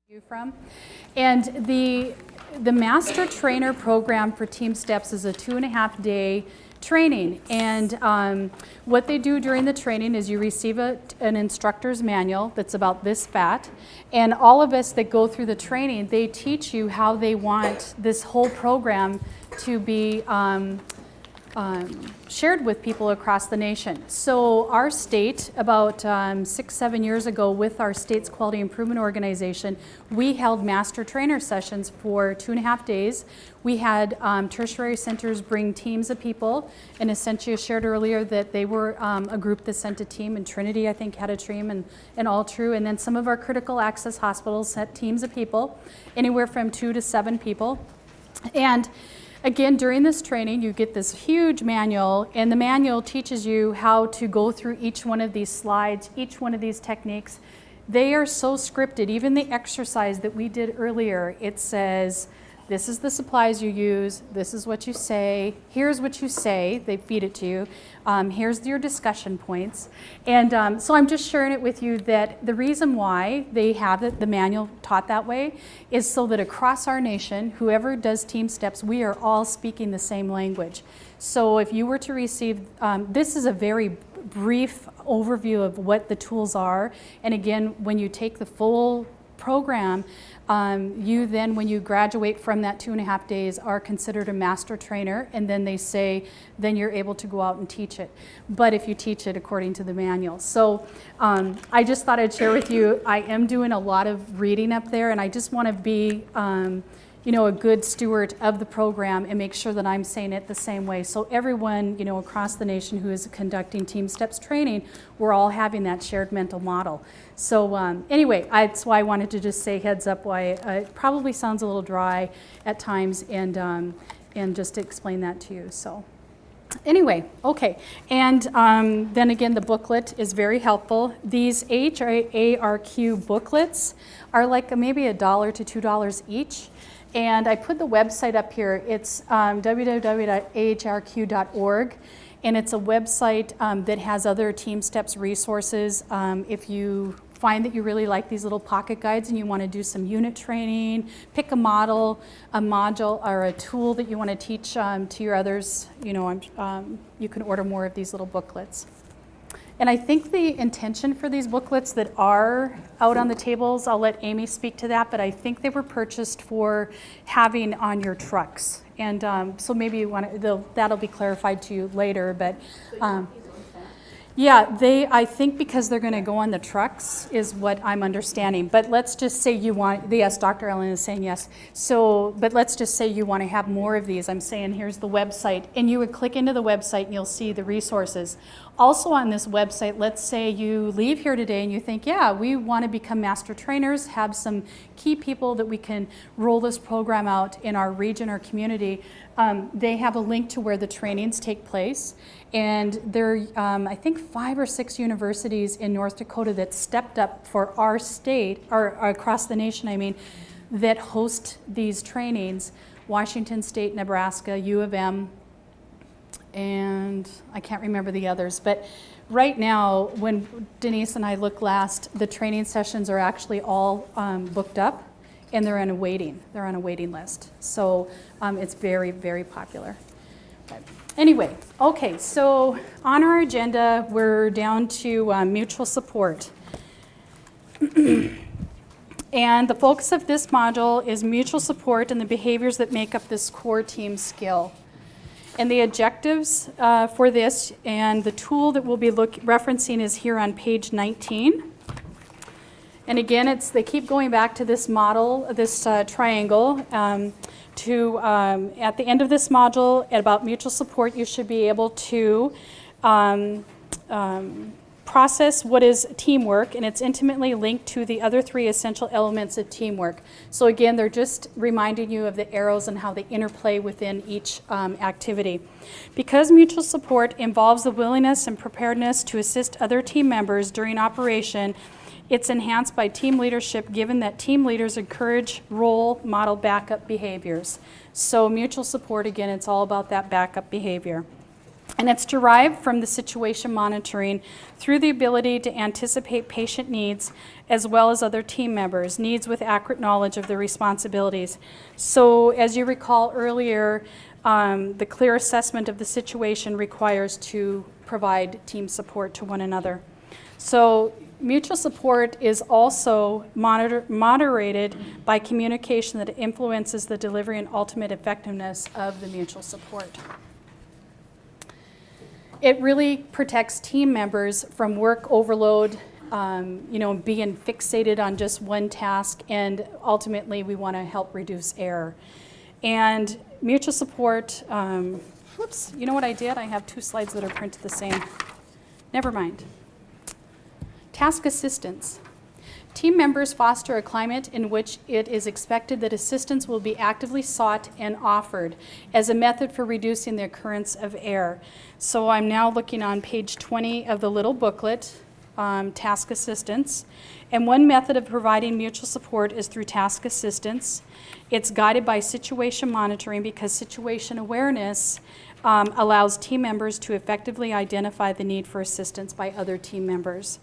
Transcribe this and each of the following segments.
you from. And the Master Trainer program for Team STEPPS is a 2.5-day training. And what they do during the training is you receive an instructor's manual that's about this fat. And all of us that go through the training, they teach you how they want this whole program to be shared with people across the nation. So our state, about 6-7 years ago, with our state's quality improvement organization, we held master trainer sessions for 2.5 days. We had tertiary centers bring teams of people, and Essentia shared earlier that they were a group that sent a team, and Trinity, I think, had a team, and All True, and then some of our critical access hospitals sent teams of people, anywhere from 2 to 7 people. And again, during this training, you get this huge manual, and the manual teaches you how to go through each one of these slides, each one of these techniques. They are so scripted. Even the exercise that we did earlier, it says, this is the supplies you use, this is what you say, here's what you say, they feed it to you, here's your discussion points. And so I'm just sharing it with you that the reason why they have it, the manual taught that way, is so that across our nation, whoever does Team STEPPS, we are all speaking the same language. So if you were to receive, this is a very brief overview of what the tools are. And again, when you take the full program, you then, when you graduate from that 2.5 days, are considered a master trainer, and then they say, then you're able to go out and teach it. But if you teach it according to the manual. So I just thought I'd share with you, I am doing a lot of reading up there, and I just want to be you know, a good steward of the program and make sure that I'm saying it the same way. So everyone, you know, across the nation who is conducting Team STEPPS training, we're all having that shared mental model. So anyway, that's why I wanted to just say heads up why it probably sounds a little dry at times, and just to explain that to you. So anyway, okay, and then again, the booklet is very helpful. These HARQ booklets are like maybe $1 to $2 each. And I put the website up here. It's www.ahrq.org, and it's a website that has other Team STEPPS resources. If you find that you really like these little pocket guides and you want to do some unit training, pick a module, or a tool that you want to teach to your others, you know, you can order more of these little booklets. And I think the intention for these booklets that are out on the tables, I'll let Amy speak to that, but I think they were purchased for having on your trucks. And so maybe you want to, that'll be clarified to you later, but yeah, I think because they're going to go on the trucks is what I'm understanding. But let's just say you want, yes, Dr. Ellen is saying yes. So, but let's just say you want to have more of these. I'm saying here's the website, and you would click into the website and you'll see the resources. Also on this website, let's say you leave here today and you think, yeah, we want to become master trainers, have some key people that we can roll this program out in our region or community. They have a link to where the trainings take place. And there are, I think, 5 or 6 universities in North Dakota that stepped up for our state, or across the nation, I mean, that host these trainings. Washington State, Nebraska, U of M, and I can't remember the others. But right now, when Denise and I looked last, the training sessions are actually all booked up, and they're on a waiting list. So it's very, very popular. But anyway, okay, so on our agenda, we're down to mutual support. And the focus of this module is mutual support and the behaviors that make up this core team skill. And the objectives for this and the tool that we'll be referencing is here on page 19. And again, they keep going back to this model, this triangle. At the end of this module, about mutual support, you should be able to process what is teamwork, and it's intimately linked to the other 3 essential elements of teamwork. So again, they're just reminding you of the arrows and how they interplay within each activity. Because mutual support involves the willingness and preparedness to assist other team members during operation, it's enhanced by team leadership, given that team leaders encourage role model backup behaviors. So mutual support, again, it's all about that backup behavior. And it's derived from the situation monitoring through the ability to anticipate patient needs as well as other team members' needs with accurate knowledge of their responsibilities. So as you recall earlier, the clear assessment of the situation requires to provide team support to one another. So mutual support is also moderated by communication that influences the delivery and ultimate effectiveness of the mutual support. It really protects team members from work overload, being fixated on just one task, and ultimately we want to help reduce error. And mutual support, whoops, you know what I did? I have 2 slides that are printed the same. Never mind. Task assistance. Team members foster a climate in which it is expected that assistance will be actively sought and offered as a method for reducing the occurrence of error. So I'm now looking on page 20 of the little booklet, task assistance. And one method of providing mutual support is through task assistance. It's guided by situation monitoring because situation awareness allows team members to effectively identify the need for assistance by other team members.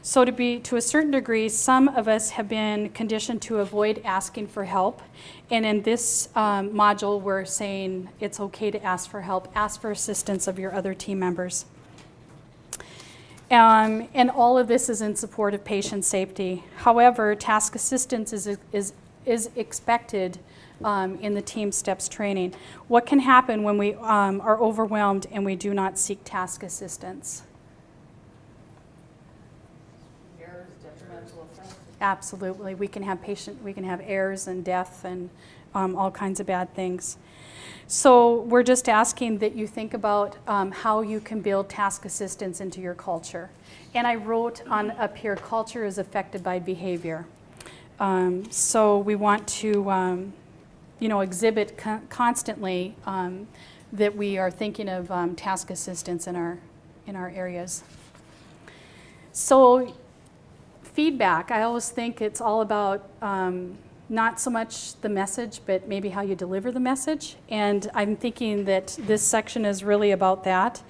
So to a certain degree, some of us have been conditioned to avoid asking for help. And in this module, we're saying it's okay to ask for help, ask for assistance of your other team members. And all of this is in support of patient safety. However, task assistance is expected in the team STEPPS training. What can happen when we are overwhelmed and we do not seek task assistance? Absolutely. We can have errors and death and all kinds of bad things. So we're just asking that you think about how you can build task assistance into your culture. And I wrote up here, culture is affected by behavior. So we want to exhibit constantly that we are thinking of task assistance in our areas. So feedback, I always think it's all about not so much the message, but maybe how you deliver the message. And I'm thinking that this section is really about that.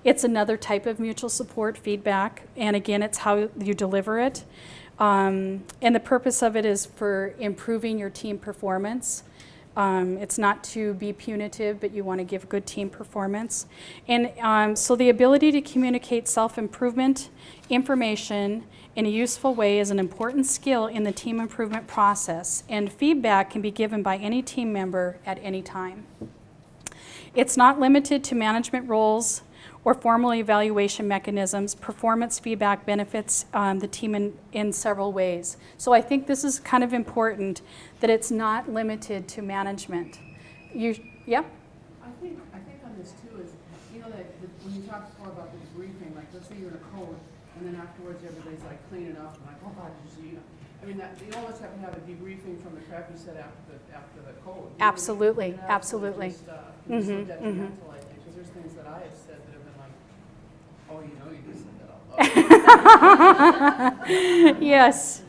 It's another type of mutual support feedback. And again, it's how you deliver it. And the purpose of it is for improving your team performance. It's not to be punitive, but you want to give good team performance. And so the ability to communicate self-improvement information in a useful way is an important skill in the team improvement process, and feedback can be given by any team member at any time. It's not limited to management roles or formal evaluation mechanisms. Performance feedback benefits the team in several ways. So I think this is kind of important, that it's not limited to management. Yep? I think on this too is, that when you talk before about the debriefing, like let's say you're in a code, and then afterwards everybody's like cleaning up and like, oh God, did you see? I mean, you almost have to have a debriefing from the crap you said after the code. Absolutely, absolutely. Just, it's so detrimental, I think, because there's things that I have said that have been like, oh, you just said that out loud. Yes,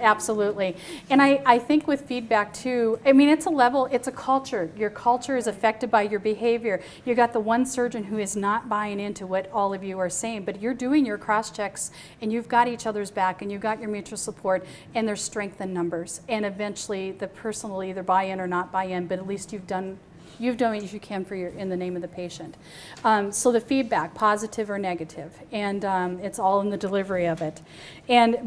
absolutely. And I think with feedback too, I mean, it's a culture. Your culture is affected by your behavior. You got the one surgeon who is not buying into what all of you are saying, but you're doing your cross checks and you've got each other's back and you've got your mutual support, and there's strength in numbers. And eventually the person will either buy in or not buy in, but at least you've done what you can in the name of the patient. So the feedback, positive or negative, and it's all in the delivery of it.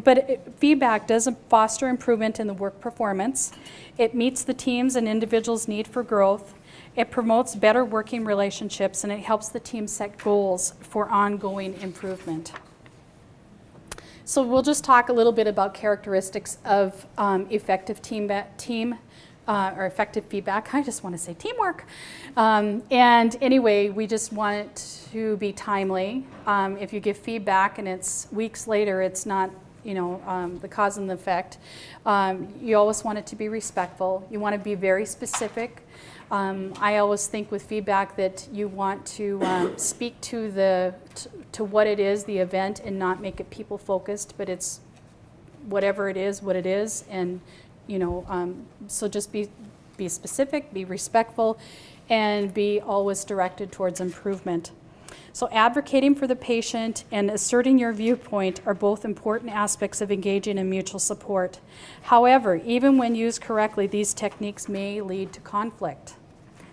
But feedback does foster improvement in the work performance. It meets the team's and individuals' need for growth. It promotes better working relationships, and it helps the team set goals for ongoing improvement. So we'll just talk a little bit about characteristics of effective or effective feedback. I just want to say teamwork. And anyway, we just want it to be timely. If you give feedback and it's weeks later, it's not the cause and the effect. You always want it to be respectful. You want to be very specific. I always think with feedback that you want to speak to what it is, the event, and not make it people focused, but it's whatever it is, what it is, and so just be specific, be respectful, and be always directed towards improvement. So advocating for the patient and asserting your viewpoint are both important aspects of engaging in mutual support. However, even when used correctly, these techniques may lead to conflict.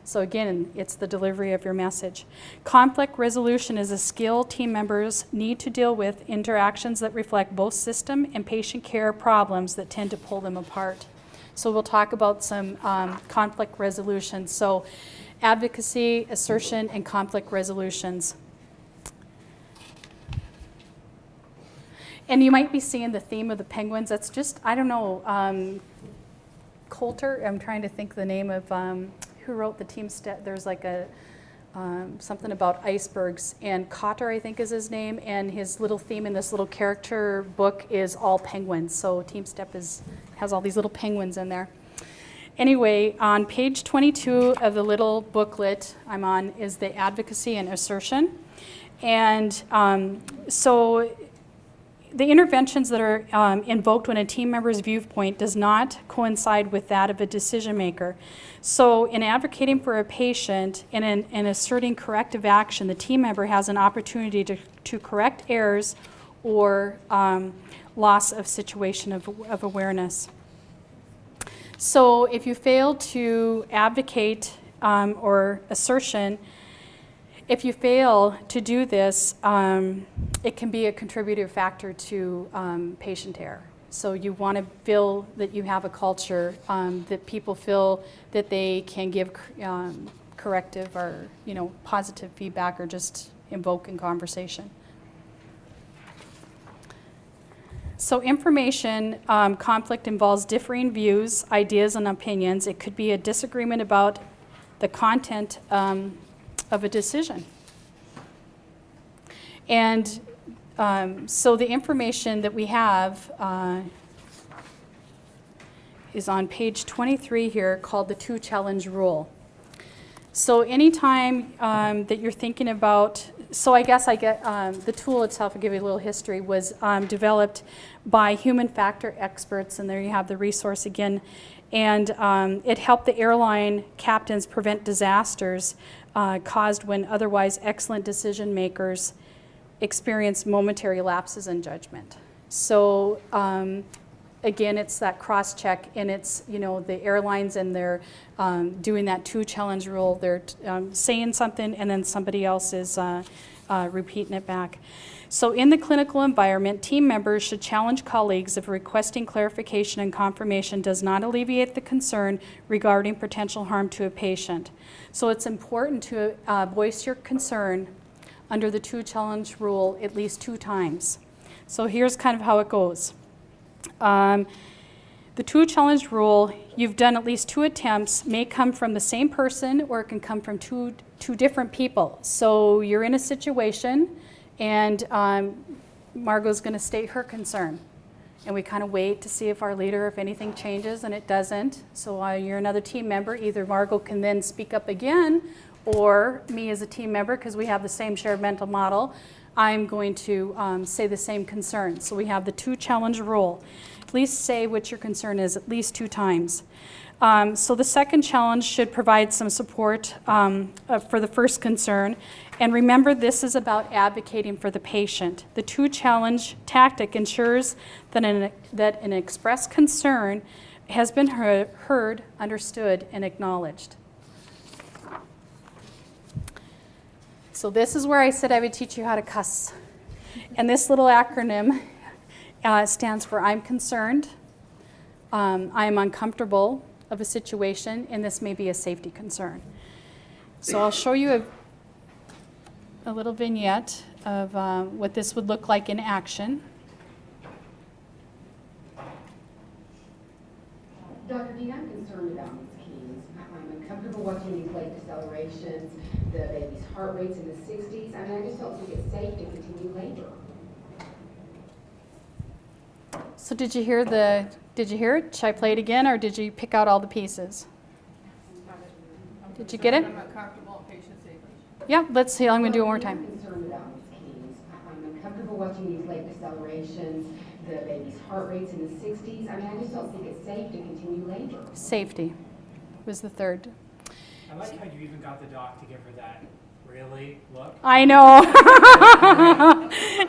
So again, it's the delivery of your message. Conflict resolution is a skill team members need to deal with interactions that reflect both system and patient care problems that tend to pull them apart. So we'll talk about some conflict resolution. So advocacy, assertion, and conflict resolutions. And you might be seeing the theme of the penguins. That's just, I don't know, Coulter, I'm trying to think the name of who wrote the team. There's like a something about icebergs, and Cotter, I think is his name, and his little theme in this little character book is all penguins. So Team STEP has all these little penguins in there. Anyway, on page 22 of the little booklet I'm on is the advocacy and assertion. And so the interventions that are invoked when a team member's viewpoint does not coincide with that of a decision maker. So in advocating for a patient and in asserting corrective action, the team member has an opportunity to correct errors or loss of situation of awareness. So if you fail to advocate or assertion, if you fail to do this, it can be a contributing factor to patient error. So you want to feel that you have a culture that people feel that they can give corrective or positive feedback or just invoke in conversation. So information conflict involves differing views, ideas, and opinions. It could be a disagreement about the content of a decision. And so the information that we have is on page 23 here, called the 2-challenge rule. So anytime that you're thinking about, so I guess the tool itself, I'll give you a little history, was developed by human factor experts, and there you have the resource again. And it helped the airline captains prevent disasters caused when otherwise excellent decision makers experience momentary lapses in judgment. So again, it's that cross-check, and it's the airlines, and they're doing that 2-challenge rule. They're saying something, and then somebody else is repeating it back. So in the clinical environment, team members should challenge colleagues if requesting clarification and confirmation does not alleviate the concern regarding potential harm to a patient. So it's important to voice your concern under the 2-challenge rule at least 2 times. So here's kind of how it goes. The 2-challenge rule, you've done at least 2 attempts, may come from the same person, or it can come from two different people. So you're in a situation, and Margot's going to state her concern. And we kind of wait to see if our leader, if anything changes, and it doesn't. So you're another team member. Either Margot can then speak up again, or me as a team member, because we have the same shared mental model, I'm going to say the same concern. So we have the 2-challenge rule. At least say what your concern is at least 2 times. So the second challenge should provide some support for the first concern. And remember, this is about advocating for the patient. The 2-challenge tactic ensures that an expressed concern has been heard, understood, and acknowledged. So this is where I said I would teach you how to cuss. And this little acronym stands for I'm concerned, I am uncomfortable of a situation, and this may be a safety concern. So I'll show you a little vignette of what this would look like in action. Dr. Dean, I'm concerned about Ms. Keynes. I'm uncomfortable watching these late decelerations, the baby's heart rate's in the 60s. I mean, I just don't think it's safe to continue labor. So did you hear it? Should I play it again, or did you pick out all the pieces? Did you get it? I'm not comfortable in patient safety. Yeah, let's see. I'm going to do it one more I'm time. concerned about Ms. Keynes. I'm uncomfortable watching these late decelerations, the baby's heart rate's in the 60s. I mean, I just don't think it's safe to continue labor. Safety was the third. I like how you even got the doc to give her that Really? Look. I know.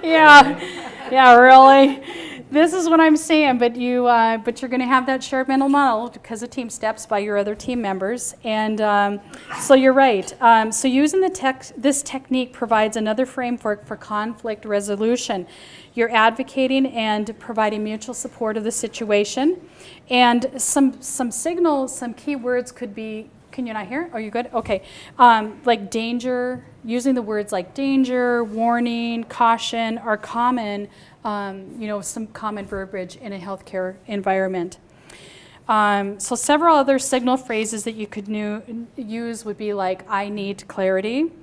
Yeah, really. This is what I'm saying, but you're going to have that shared mental model because of team steps by your other team members, and so you're right. So using this technique provides another framework for conflict resolution. You're advocating and providing mutual support of the situation, and some signals, some key words could be. Can you not hear? Are you good? Okay. Like danger, using the words like danger, warning, caution are common, some common verbiage in a healthcare environment. So several other signal phrases that you could use would be like, I need clarity.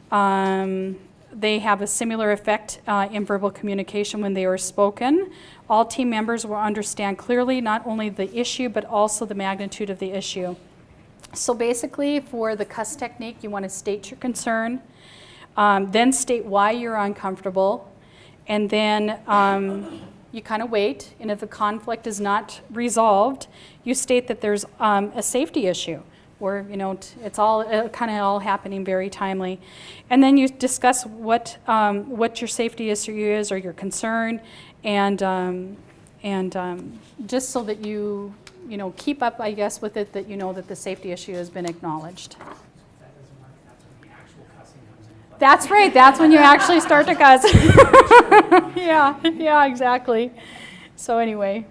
They have a similar effect in verbal communication when they are spoken. All team members will understand clearly not only the issue, but also the magnitude of the issue. So basically, for the CUS technique, you want to state your concern, then state why you're uncomfortable, and then you kind of wait, and if the conflict is not resolved, you state that there's a safety issue, or it's all kind of all happening very timely, and then you discuss what your safety issue is or your concern, and just so that you keep up, I guess, with it, that that the safety issue has been acknowledged. That doesn't work. That's when the actual cussing comes into play. That's right. That's when you actually start to cuss. Yeah, exactly. So anyway,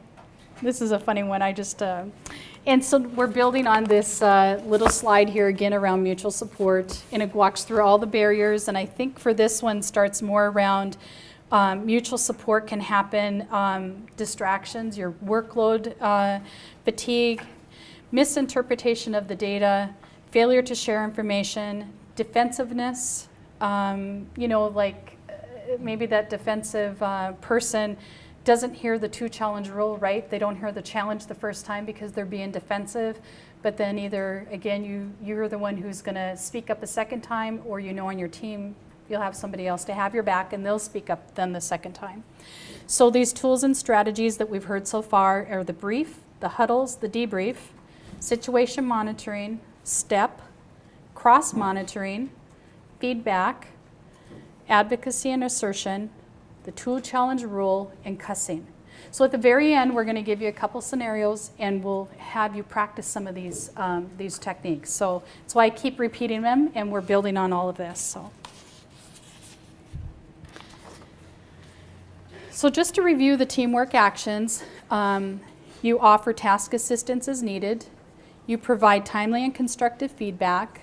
this is a funny one. And so we're building on this little slide here again around mutual support, and it walks through all the barriers. And I think for this one starts more around mutual support can happen, distractions, your workload, fatigue, misinterpretation of the data, failure to share information, defensiveness, maybe that defensive person doesn't hear the two-challenge rule, right? They don't hear the challenge the first time because they're being defensive, but then either, again, you're the one who's going to speak up the second time, or on your team, you'll have somebody else to have your back, and they'll speak up then the second time. So these tools and strategies that we've heard so far are the brief, the huddles, the debrief, situation monitoring, STEP, cross-monitoring, feedback, advocacy and assertion, the two-challenge rule, and cussing. So at the very end, we're going to give you a couple scenarios, and we'll have you practice some of these techniques. So that's why I keep repeating them, and we're building on all of this. So just to review the teamwork actions, you offer task assistance as needed. You provide timely and constructive feedback.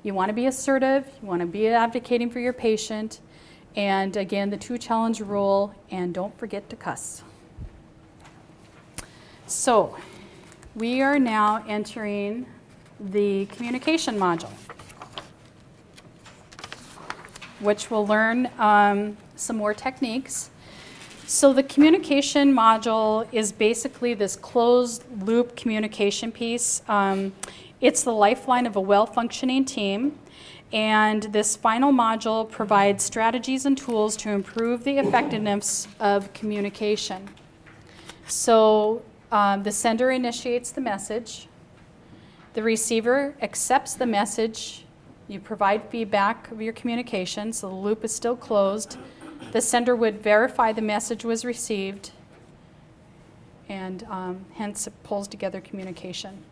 You want to be assertive. You want to be advocating for your patient. And again, the two-challenge rule, and don't forget to cuss. So we are now entering the communication module, which will learn some more techniques. So the communication module is basically this closed loop communication piece. It's the lifeline of a well-functioning team. And this final module provides strategies and tools to improve the effectiveness of communication. So the sender initiates the message. The receiver accepts the message. You provide feedback of your communication, so the loop is still closed. The sender would verify the message was received, and hence it pulls together communication.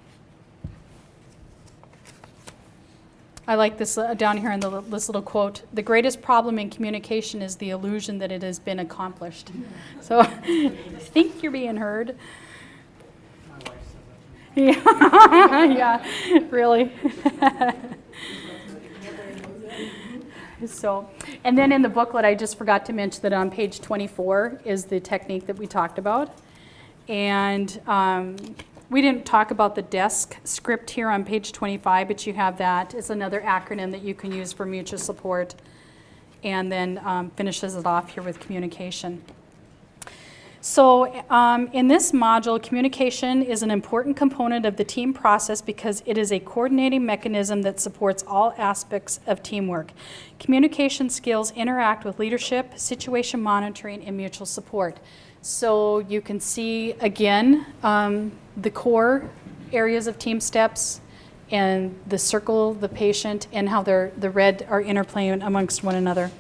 I like this down here in this little quote. The greatest problem in communication is the illusion that it has been accomplished. So think you're being heard. My wife says that to me. Yeah, really. So, and then in the booklet, I just forgot to mention that on page 24 is the technique that we talked about. And we didn't talk about the DESK script here on page 25, but you have that. It's another acronym that you can use for mutual support, and then finishes it off here with communication. So in this module, communication is an important component of the team process because it is a coordinating mechanism that supports all aspects of teamwork. Communication skills interact with leadership, situation monitoring, and mutual support. So you can see, again, the core areas of team steps and the circle, the patient, and how the red are interplaying amongst one another.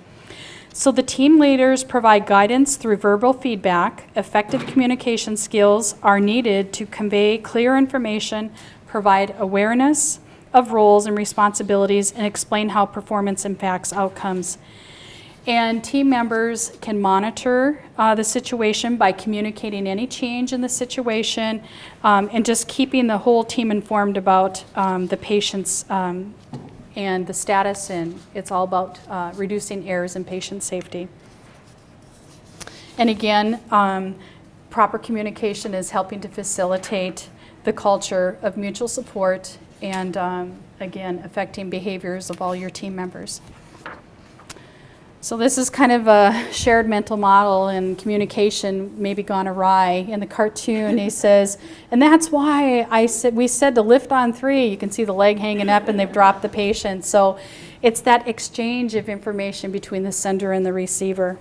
So the team leaders provide guidance through verbal feedback. Effective communication skills are needed to convey clear information, provide awareness of roles and responsibilities, and explain how performance impacts outcomes. And team members can monitor the situation by communicating any change in the situation and just keeping the whole team informed about the patient's and the status, and it's all about reducing errors in patient safety. And again, proper communication is helping to facilitate the culture of mutual support and again, affecting behaviors of all your team members. So this is kind of a shared mental model, and communication maybe gone awry. In the cartoon, he says, and that's why we said to lift on 3. You can see the leg hanging up and they've dropped the patient. So it's that exchange of information between the sender and the receiver.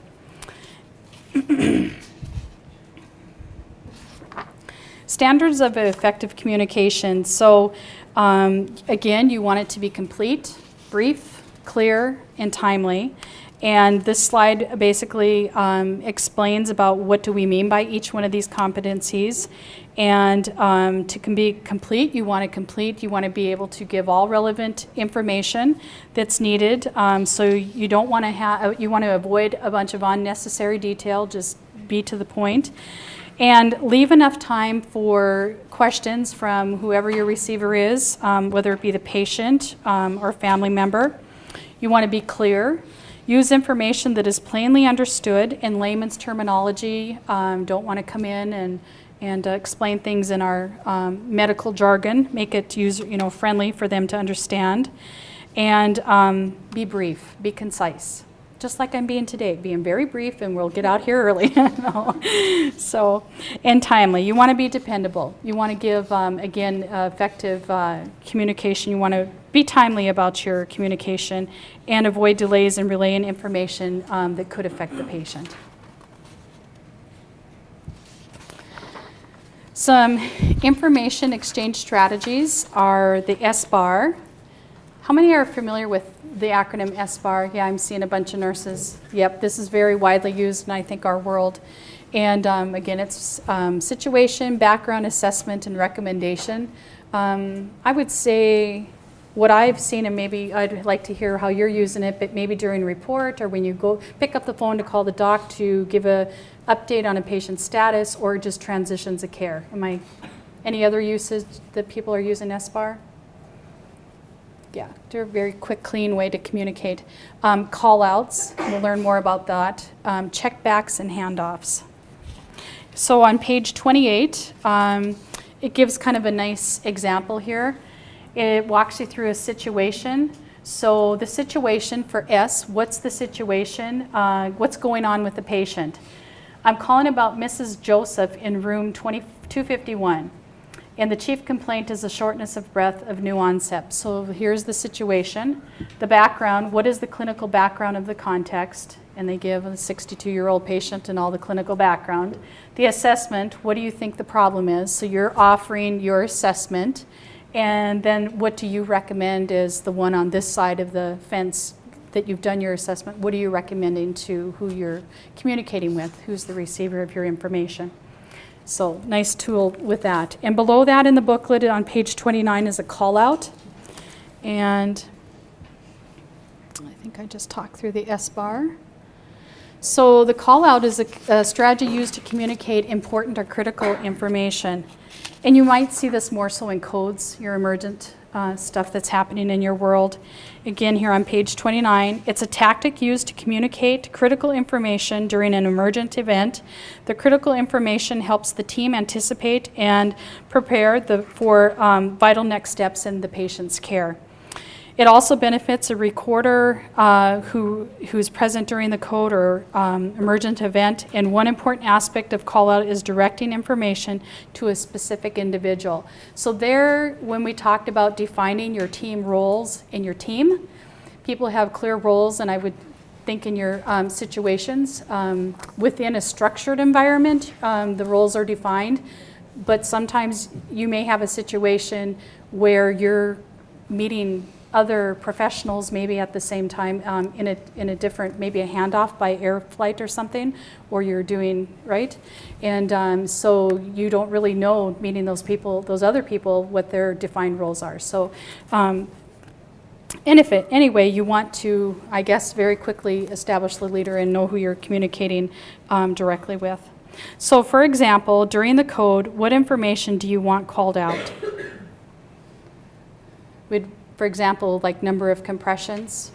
Standards of effective communication. So again, you want it to be complete, brief, clear, and timely. And this slide basically explains about what do we mean by each one of these competencies. And to be complete, you want to be able to give all relevant information that's needed. So you don't want to you want to avoid a bunch of unnecessary detail, just be to the point. And leave enough time for questions from whoever your receiver is, whether it be the patient or family member. You want to be clear. Use information that is plainly understood in layman's terminology. Don't want to come in and explain things in our medical jargon. Make it friendly for them to understand. And be brief, be concise. Just like I'm being today, being very brief, and we'll get out here early. So, and timely. You want to be dependable. You want to give, again, effective communication. You want to be timely about your communication and avoid delays in relaying information that could affect the patient. Some information exchange strategies are the SBAR. How many are familiar with the acronym SBAR? Yeah, I'm seeing a bunch of nurses. Yep, this is very widely used in, I think, our world. And again, it's situation, background, assessment, and recommendation. I would say what I've seen, and maybe I'd like to hear how you're using it, but maybe during a report or when you go pick up the phone to call the doc to give a update on a patient's status, or just transitions of care. Any other uses that people are using SBAR? Yeah, they're a very quick, clean way to communicate. Call-outs, we'll learn more about that. Checkbacks and handoffs. So on page 28, it gives kind of a nice example here. It walks you through a situation. So the situation for S, what's the situation? What's going on with the patient? I'm calling about Mrs. Joseph in room 251. And the chief complaint is a shortness of breath of new onset. So here's the situation. The background, what is the clinical background of the context? And they give a 62-year-old patient and all the clinical background. The assessment, what do you think the problem is? So you're offering your assessment. And then what do you recommend is the one on this side of the fence that you've done your assessment. What are you recommending to who you're communicating with? Who's the receiver of your information? So nice tool with that. And below that in the booklet on page 29 is a call out. And I think I just talked through the SBAR. So the call out is a strategy used to communicate important or critical information. And you might see this more so in codes, your emergent stuff that's happening in your world. Again, here on page 29, it's a tactic used to communicate critical information during an emergent event. The critical information helps the team anticipate and prepare for vital next steps in the patient's care. It also benefits a recorder who's present during the code or emergent event. And one important aspect of call-out is directing information to a specific individual. So there, when we talked about defining your team roles in your team, people have clear roles, and I would think in your situations, within a structured environment, the roles are defined. But sometimes you may have a situation where you're meeting other professionals maybe at the same time in a different, maybe a handoff by air flight or something, or you're doing, right? And so you don't really know, meeting those people, those other people, what their defined roles are. So, and if anyway, you want to, I guess, very quickly establish the leader and know who you're communicating directly with. So for example, during the code, what information do you want called out? For example, like number of compressions,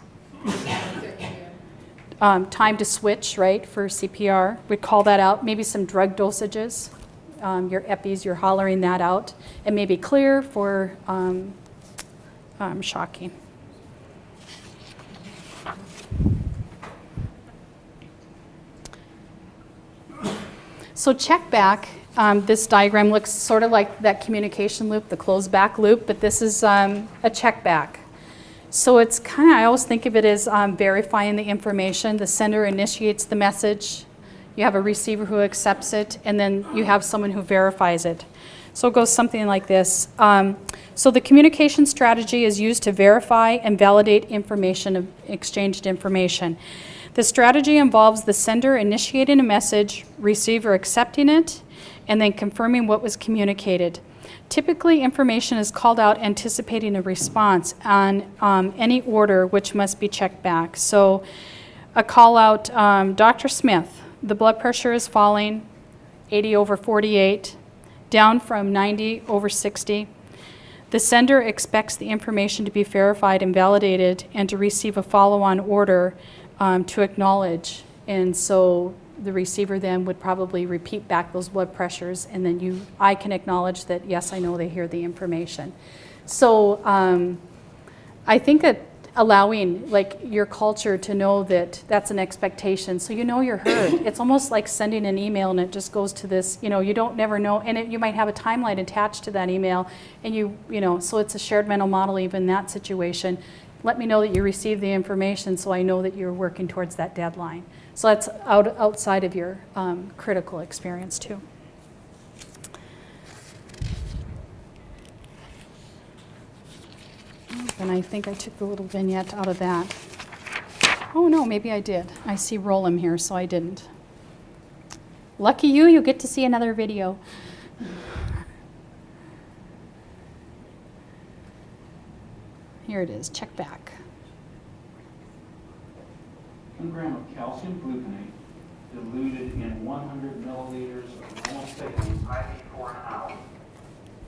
time to switch, right, for CPR. We'd call that out. Maybe some drug dosages, your EPIs, you're hollering that out. And maybe clear for shocking. So check back. This diagram looks sort of like that communication loop, the closed back loop, but this is a check back. So it's kind of, I always think of it as verifying the information. The sender initiates the message, you have a receiver who accepts it, and then you have someone who verifies it. So it goes something like this. So the communication strategy is used to verify and validate information, exchanged information. The strategy involves the sender initiating a message, receiver accepting it, and then confirming what was communicated. Typically, information is called out anticipating a response on any order which must be checked back. So a call out, Dr. Smith, the blood pressure is falling, 80/48, down from 90/60. The sender expects the information to be verified and validated and to receive a follow-on order to acknowledge. And so the receiver then would probably repeat back those blood pressures, and then I can acknowledge that, yes, I know they hear the information. So I think that allowing like your culture to know that that's an expectation, so you know you're heard. It's almost like sending an email and it just goes to this, you don't never know, and you might have a timeline attached to that email, and so it's a shared mental model even in that situation. Let me know that you received the information so I know that you're working towards that deadline. So that's outside of your critical experience too. And I think I took the little vignette out of that. Oh no, maybe I did. I see Rollum here, so I didn't. Lucky you get to see another video. Here it is, check back. 1 gram of calcium gluconate diluted in 100 milliliters of normal saline IV for an hour.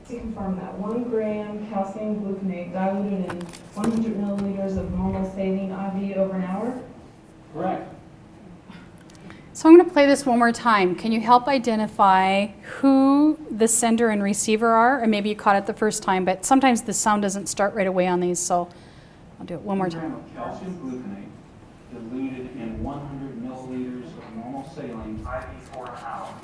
To confirm that 1 gram calcium gluconate diluted in 100 milliliters of normal saline IV over an hour? Correct. So I'm going to play this one more time. Can you help identify who the sender and receiver are? Or maybe you caught it the first time, but sometimes the sound doesn't start right away on these, so I'll do it one more 1 gram time. of calcium gluconate diluted in 100 milliliters of normal saline IV for an hour.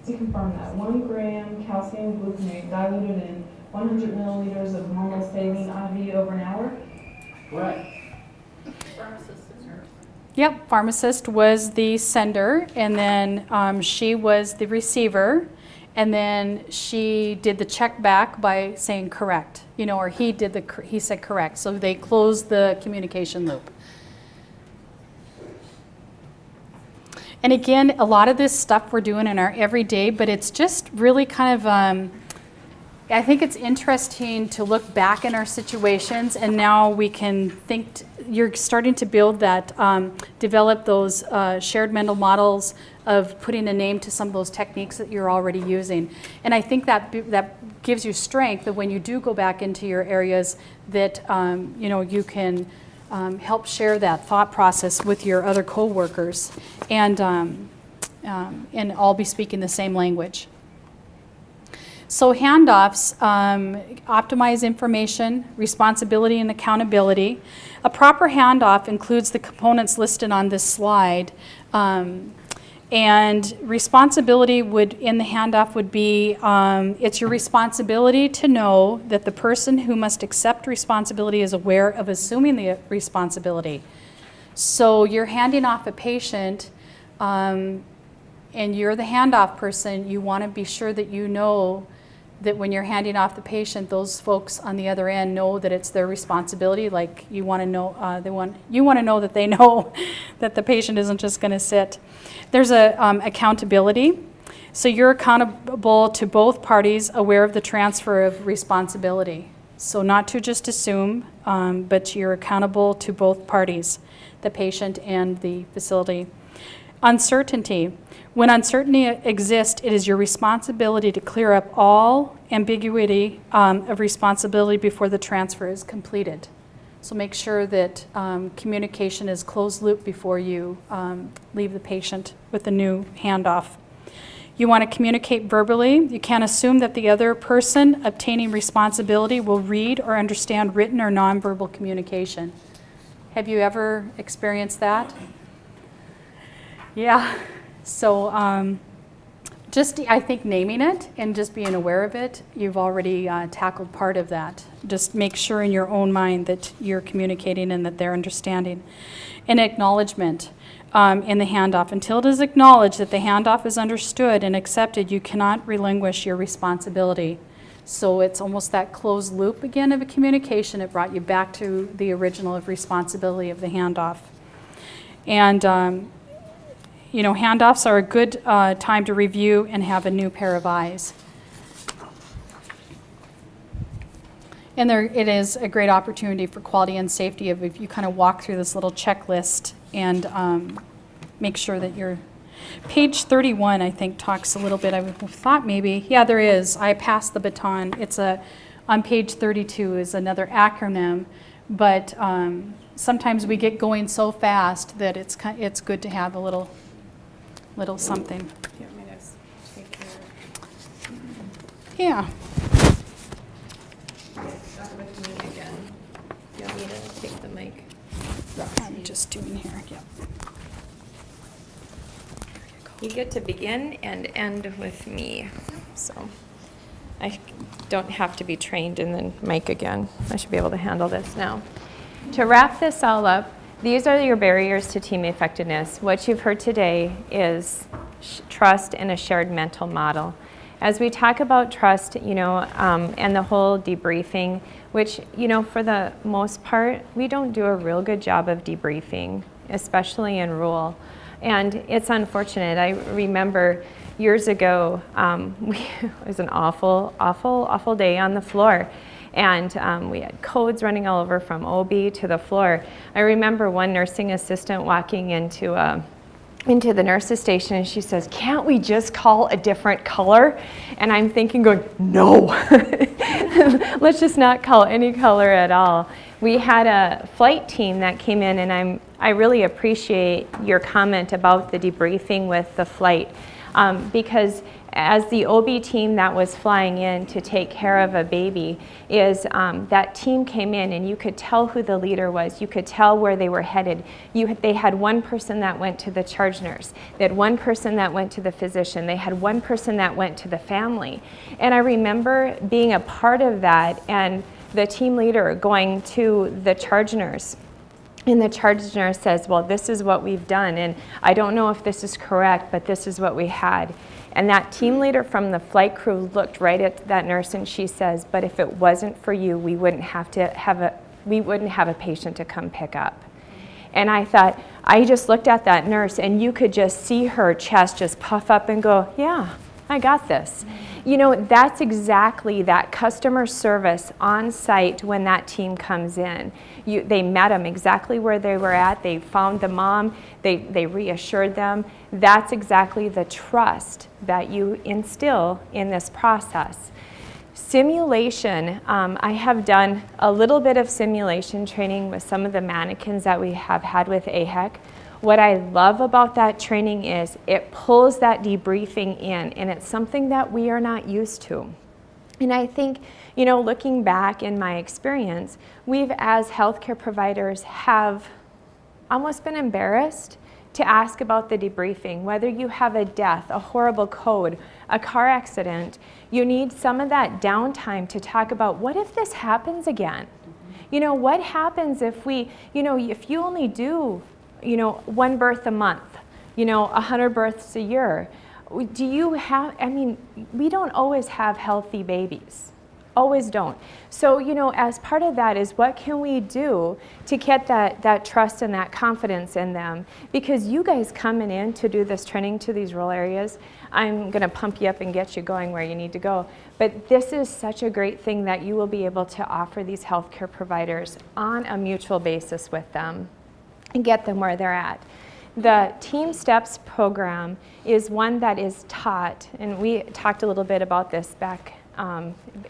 To confirm that 1 gram calcium gluconate diluted in 100 milliliters of normal saline IV over an hour? Correct. Yep, pharmacist was the sender, and then she was the receiver, and then she did the check back by saying correct, or he said correct. So they closed the communication loop. And again, a lot of this stuff we're doing in our everyday, but it's just really kind of, I think it's interesting to look back in our situations, and now we can think, you're starting to build that, develop those shared mental models of putting a name to some of those techniques that you're already using. And I think that gives you strength that when you do go back into your areas that, you can help share that thought process with your other coworkers and all be speaking the same language. So handoffs optimize information, responsibility, and accountability. A proper handoff includes the components listed on this slide. And responsibility in the handoff would be, it's your responsibility to know that the person who must accept responsibility is aware of assuming the responsibility. So you're handing off a patient, and you're the handoff person. You want to be sure that you know that when you're handing off the patient, those folks on the other end know that it's their responsibility. Like you want to know, you want to know that they know that the patient isn't just going to sit. There's a accountability. So you're accountable to both parties, aware of the transfer of responsibility. So not to just assume, but you're accountable to both parties, the patient and the facility. Uncertainty. When uncertainty exists, it is your responsibility to clear up all ambiguity of responsibility before the transfer is completed. So make sure that communication is closed loop before you leave the patient with a new handoff. You want to communicate verbally. You can't assume that the other person obtaining responsibility will read or understand written or nonverbal communication. Have you ever experienced that? Yeah. So just, I think, naming it and just being aware of it, you've already tackled part of that. Just make sure in your own mind that you're communicating and that they're understanding. And acknowledgement in the handoff. Until it is acknowledged that the handoff is understood and accepted, you cannot relinquish your responsibility. So it's almost that closed loop again of a communication. It brought you back to the original of responsibility of the handoff. And you know, handoffs are a good time to review and have a new pair of eyes. And it is a great opportunity for quality and safety if you kind of walk through this little checklist and make sure that you're. Page 31, I think, talks a little bit. I thought maybe, yeah, there is. I passed the baton. It's on page 32 is another acronym, but sometimes we get going so fast that it's good to have a little something. Do you want me to take your... Yeah. Start with me again. Do you want me to take the mic? I'm just doing here. Yep. You get to begin and end with me. So I don't have to be trained in the mic again. I should be able to handle this now. To wrap this all up, these are your barriers to team effectiveness. What you've heard today is trust and a shared mental model. As we talk about trust, you know, and the whole debriefing, which, you know, for the most part, we don't do a real good job of debriefing, especially in rural. And it's unfortunate. I remember years ago, it was an awful day on the floor. And we had codes running all over from OB to the floor. I remember one nursing assistant walking into the nurse's station, and she says, "Can't we just call a different color?" And I'm thinking, going, no, let's just not call any color at all. We had a flight team that came in, and I really appreciate your comment about the debriefing with the flight, because as the OB team that was flying in to take care of a baby, that team came in and you could tell who the leader was. You could tell where they were headed. They had one person that went to the charge nurse. They had one person that went to the physician. They had one person that went to the family. And I remember being a part of that and the team leader going to the charge nurse. And the charge nurse says, "Well, this is what we've done, and I don't know if this is correct, but this is what we had." And that team leader from the flight crew looked right at that nurse and she says, "But if it wasn't for you, we wouldn't have a patient to come pick up." And I thought, I just looked at that nurse and you could just see her chest just puff up and go, "Yeah, I got this." You know, that's exactly that customer service on site when that team comes in. They met them exactly where they were at. They found the mom. They reassured them. That's exactly the trust that you instill in this process. Simulation, I have done a little bit of simulation training with some of the mannequins that we have had with AHEC. What I love about that training is it pulls that debriefing in, and it's something that we are not used to. And I think, you know, looking back in my experience, we've as healthcare providers have almost been embarrassed to ask about the debriefing. Whether you have a death, a horrible code, a car accident, you need some of that downtime to talk about, what if this happens again? You know, what happens if if you only do, one birth a month, 100 births a year, do you have, I mean, we don't always have healthy babies. Always don't. So, you know, as part of that is what can we do to get that trust and that confidence in them? Because you guys coming in to do this training to these rural areas, I'm going to pump you up and get you going where you need to go. But this is such a great thing that you will be able to offer these healthcare providers on a mutual basis with them and get them where they're at. The Team STEPPS program is one that is taught, and we talked a little bit about this back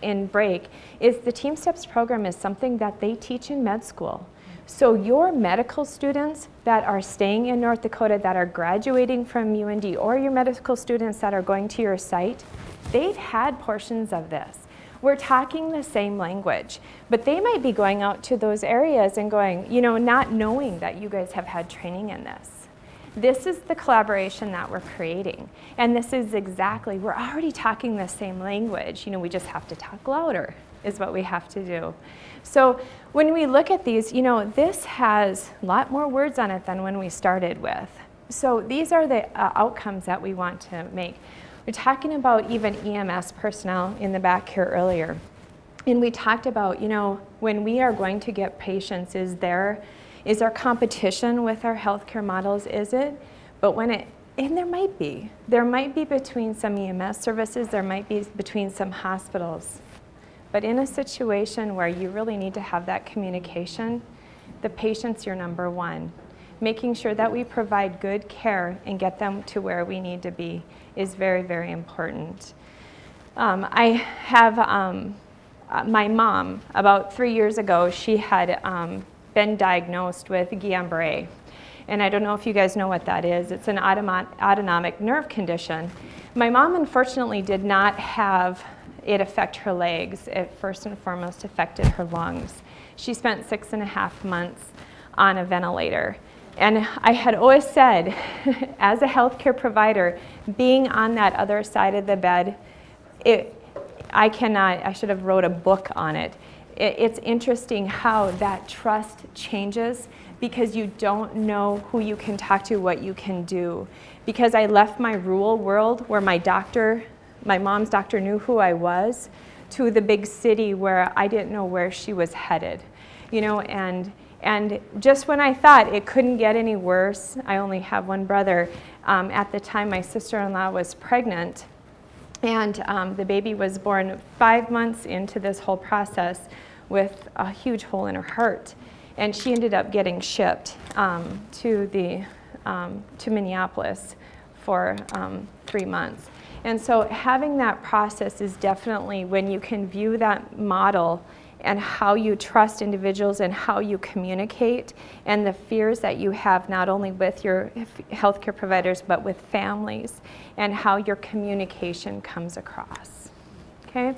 in break, is the Team STEPPS program is something that they teach in med school. So your medical students that are staying in North Dakota, that are graduating from UND, or your medical students that are going to your site, they've had portions of this. We're talking the same language, but they might be going out to those areas and going, you know, not knowing that you guys have had training in this. This is the collaboration that we're creating. And this is exactly, we're already talking the same language. You know, we just have to talk louder is what we have to do. So when we look at these, you know, this has a lot more words on it than when we started with. So these are the outcomes that we want to make. We're talking about even EMS personnel in the back here earlier. And we talked about, you know, when we are going to get patients, is our competition with our healthcare models, is it? But when and there might be between some EMS services, there might be between some hospitals. But in a situation where you really need to have that communication, the patient's your number one. Making sure that we provide good care and get them to where we need to be is very, very important. I have my mom, about 3 years ago, she had been diagnosed with Guillain-Barré. And I don't know if you guys know what that is. It's an autonomic nerve condition. My mom, unfortunately, did not have it affect her legs. It first and foremost affected her lungs. She spent 6.5 months on a ventilator. And I had always said, as a healthcare provider, being on that other side of the bed, I should have wrote a book on it. It's interesting how that trust changes because you don't know who you can talk to, what you can do. Because I left my rural world where my mom's doctor knew who I was, to the big city where I didn't know where she was headed. You know, and just when I thought it couldn't get any worse, I only have one brother. At the time, my sister-in-law was pregnant, and the baby was born 5 months into this whole process with a huge hole in her heart. And she ended up getting shipped to Minneapolis for 3 months. And so having that process is definitely, when you can view that model and how you trust individuals and how you communicate, and the fears that you have not only with your healthcare providers but with families, and how your communication comes across. Okay?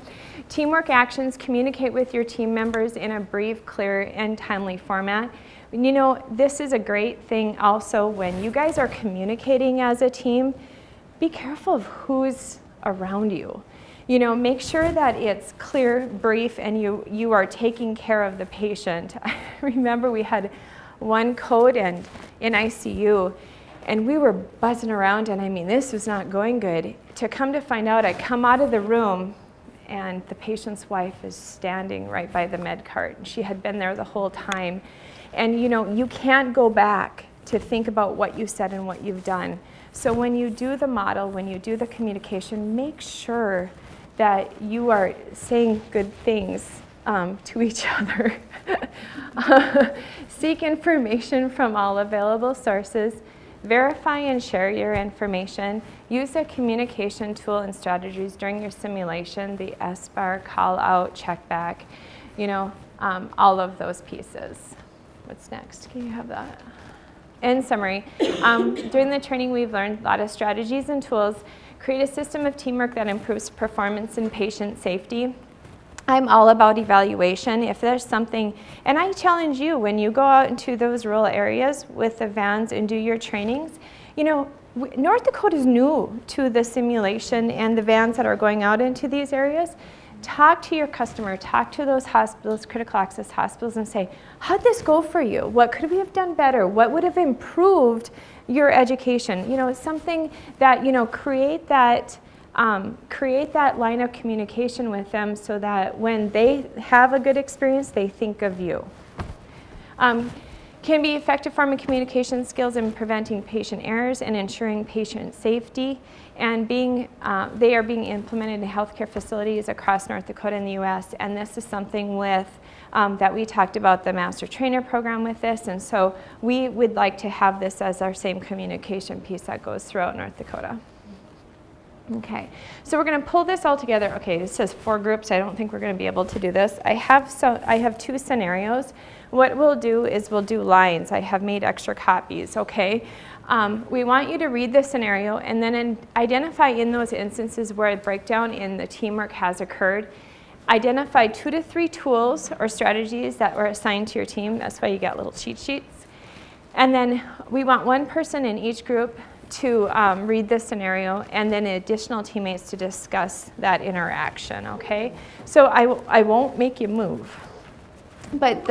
Teamwork actions: communicate with your team members in a brief, clear, and timely format. You know, this is a great thing also when you guys are communicating as a team. Be careful of who's around you. You know, make sure that it's clear, brief, and you are taking care of the patient. I remember we had one code in ICU, and we were buzzing around, and I mean, this was not going good. To come to find out, I come out of the room, and the patient's wife is standing right by the med cart. She had been there the whole time. And you know, you can't go back to think about what you said and what you've done. So when you do the model, when you do the communication, make sure that you are saying good things to each other. Seek information from all available sources. Verify and share your information. Use the communication tool and strategies during your simulation, the SBAR, call out, check back, you know, all of those pieces. What's next? Can you have that? In summary, during the training we've learned a lot of strategies and tools. Create a system of teamwork that improves performance and patient safety. I'm all about evaluation. If there's something, and I challenge you, when you go out into those rural areas with the vans and do your trainings, you know, North Dakota is new to the simulation and the vans that are going out into these areas. Talk to your customer, talk to those hospitals, critical access hospitals, and say, how'd this go for you? What could we have done better? What would have improved your education. You know, it's something that, you know, create that line of communication with them so that when they have a good experience, they think of you. Can be effective form of communication skills in preventing patient errors and ensuring patient safety, and they are being implemented in healthcare facilities across North Dakota and the U.S. And this is something with that we talked about the Master Trainer program with this, and so we would like to have this as our same communication piece that goes throughout North Dakota. Okay, so we're going to pull this all together. Okay, this says 4 groups. I don't think we're going to be able to do this. I have 2 scenarios. What we'll do is we'll do lines. I have made extra copies, okay? We want you to read the scenario and then identify in those instances where a breakdown in the teamwork has occurred. Identify 2 to 3 tools or strategies that were assigned to your team. That's why you got little cheat sheets. And then we want 1 person in each group to read the scenario, and then additional teammates to discuss that interaction, okay? So I won't make you move. But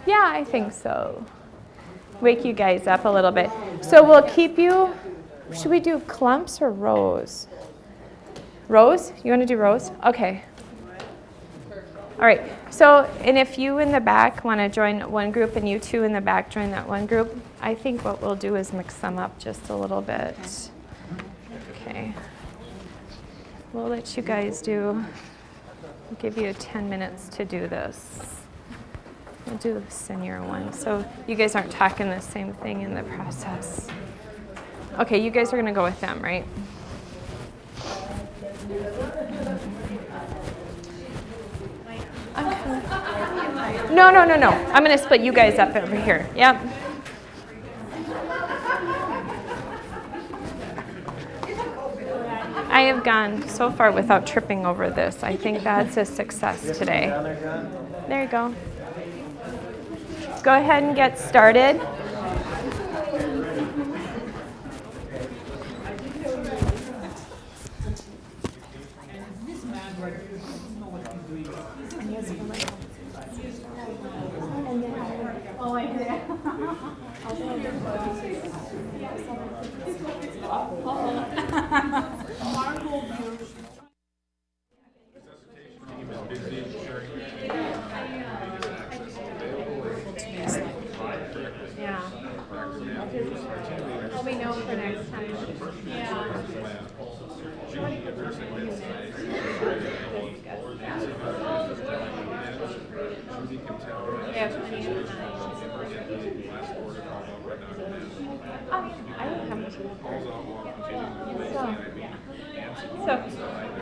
yeah, I think so. Wake you guys up a little bit. So we'll keep you, should we do clumps or rows? Rows? You want to do rows? Okay. All right, so, and if you in the back want to join one group and you 2 in the back join that one group, I think what we'll do is mix them up just a little bit. Okay. We'll let you guys do, I'll give you 10 minutes to do this. We'll do the senior one, so you guys aren't talking the same thing in the process. Okay, you guys are going to go with them, right? No. I'm going to split you guys up over here. Yep. I have gone so far without tripping over this. I think that's a success today. There you go. Go ahead and get started. We know for next time. Yeah. I don't have much. So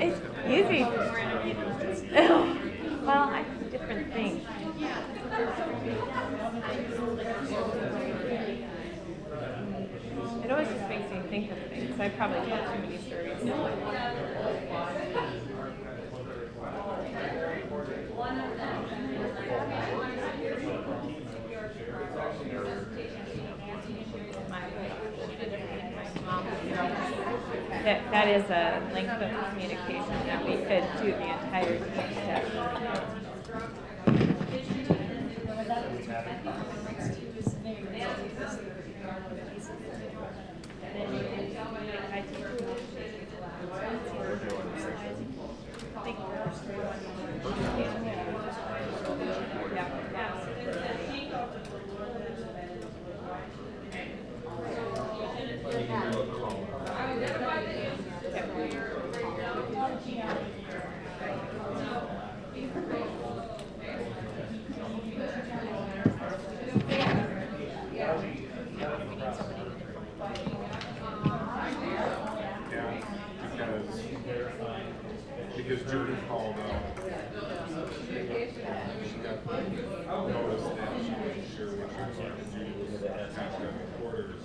it's easy. Well, I have different things. It always just makes me think of things. I probably told too many stories. That is a length of communication that we could do the entire step. Because Judy called she got noticed that she wasn't sure what she was going to do. Judy was passing out the quarters.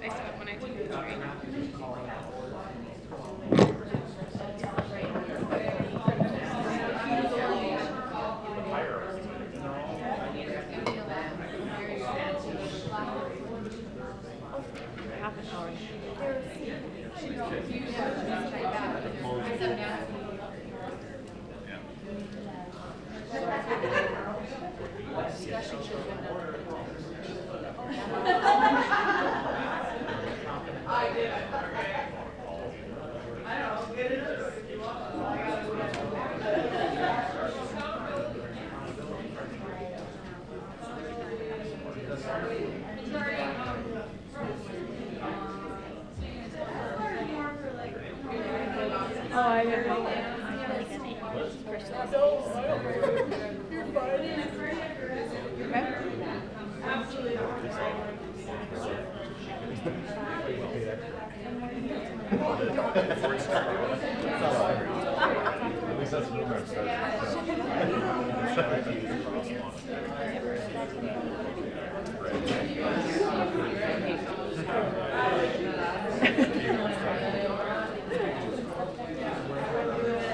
I saw it when I took the train. Half an hour. Oh, I didn't know that. At least that's when I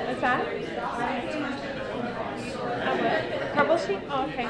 What's that? Purple sheet? Oh, okay.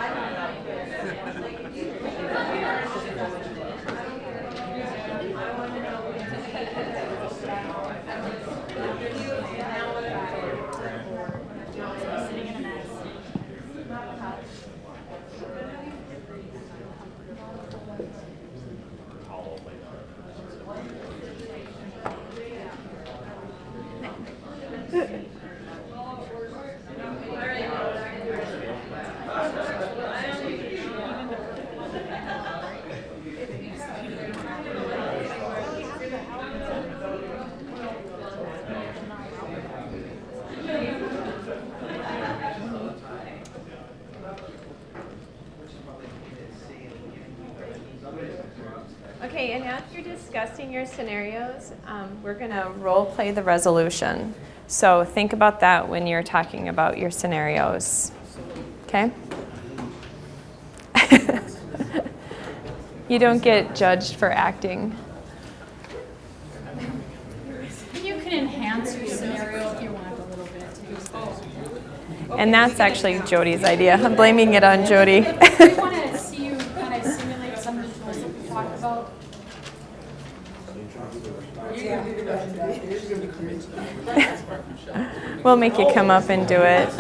Okay, and as you're discussing your scenarios, we're going to role play the resolution. So think about that when you're talking about your scenarios. Okay? You don't get judged for acting. You can enhance your scenario if you want a little bit. And that's actually Jody's idea. I'm blaming it on Jody. We want to see you kind of simulate some of the tools that we talked about. We'll make you come up and do it.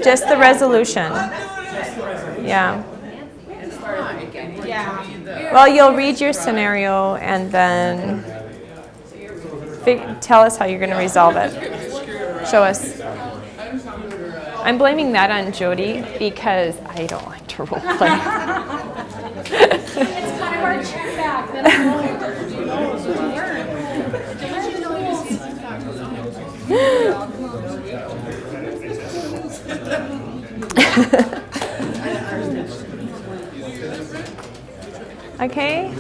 Just the resolution. Yeah. Well, you'll read your scenario and then tell us how you're going to resolve it. Show us. I'm blaming that on Jody because I don't like to role play. It's kind of our check back that I know you know, so you learn. Okay,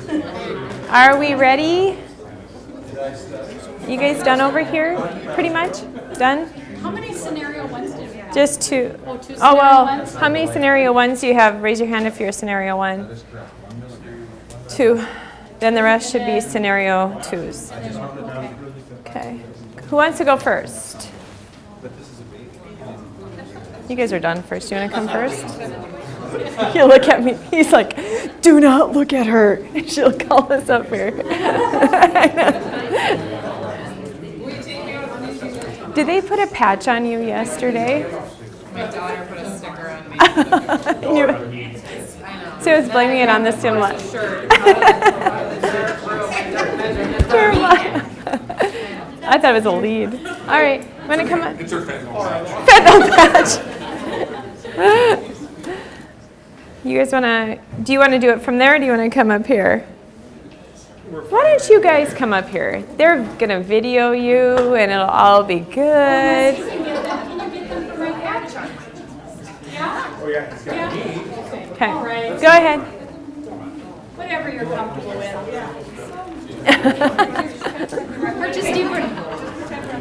are we ready? You guys done over here? Pretty much? Done? How many scenario ones did we have? Just two. Oh, two Oh, well, scenario ones? how many scenario ones do you have? Raise your hand if you're scenario one. Two. Then the rest should be scenario twos. Okay. Who wants to go first? You guys are done first. Do you want to come first? He'll look at me. He's like, do not look at her. She'll call us up here. Did they put a patch on you yesterday? My daughter put a sticker on me. So I was blaming it on the Simla. I thought it was a lead. All right, want to come on? It's her fentanyl. Fentanyl patch. You guys want to, do you want to do it from there or do you want to come up here? Why don't you guys come up here? They're going to video you and it'll all be good. Can you get them from my patch? Yeah? Oh, yeah, it's got me. Okay, All right. go ahead. Whatever you're comfortable with. Or just even.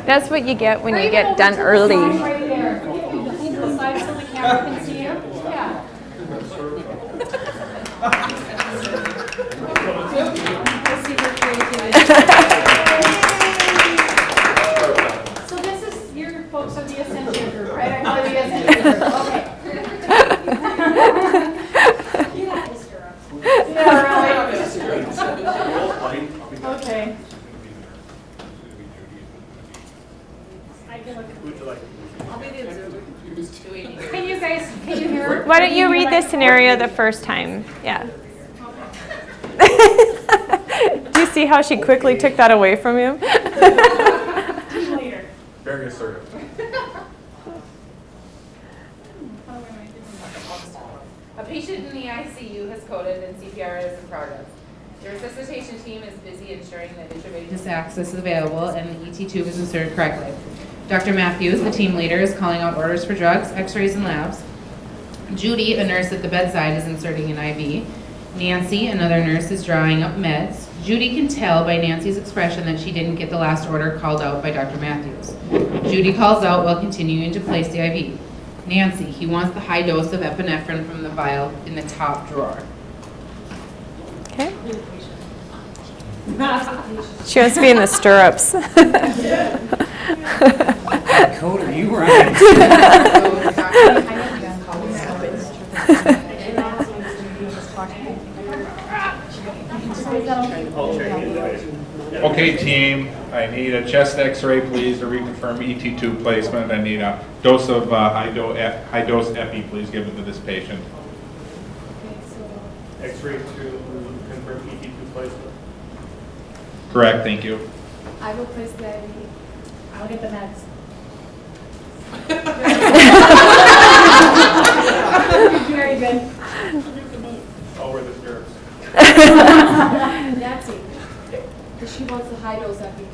That's what you get when you get done early. Right there. Hold the side so the camera can see you. Yeah. Okay. Can you guys, can you hear? Why don't you read the scenario the first time? Yeah. Do you see how she quickly took that away from him? Very assertive. A patient in the ICU has coded and CPR is in progress. The resuscitation team is busy ensuring that intravenous access is available and the ET tube is inserted correctly. Dr. Matthews, the team leader, is calling out orders for drugs, x-rays, and labs. Judy, a nurse at the bedside, is inserting an IV. Nancy, another nurse, is drawing up meds. Judy can tell by Nancy's expression that she didn't get the last order called out by Dr. Matthews. Judy calls out while continuing to place the IV. Nancy, he wants the high dose of epinephrine from the vial in the top drawer. Okay. She wants to be in the stirrups. Coder, you right. Okay, team, I need a chest x-ray, please, to reconfirm ET tube placement. I need a dose of high-dose epi, please, given to this patient. X-ray to confirm ET tube placement. Correct, thank you. I will place the IV. I'll get the meds. Very good. I'll wear the stirrups. Nancy. She wants the high dose epi.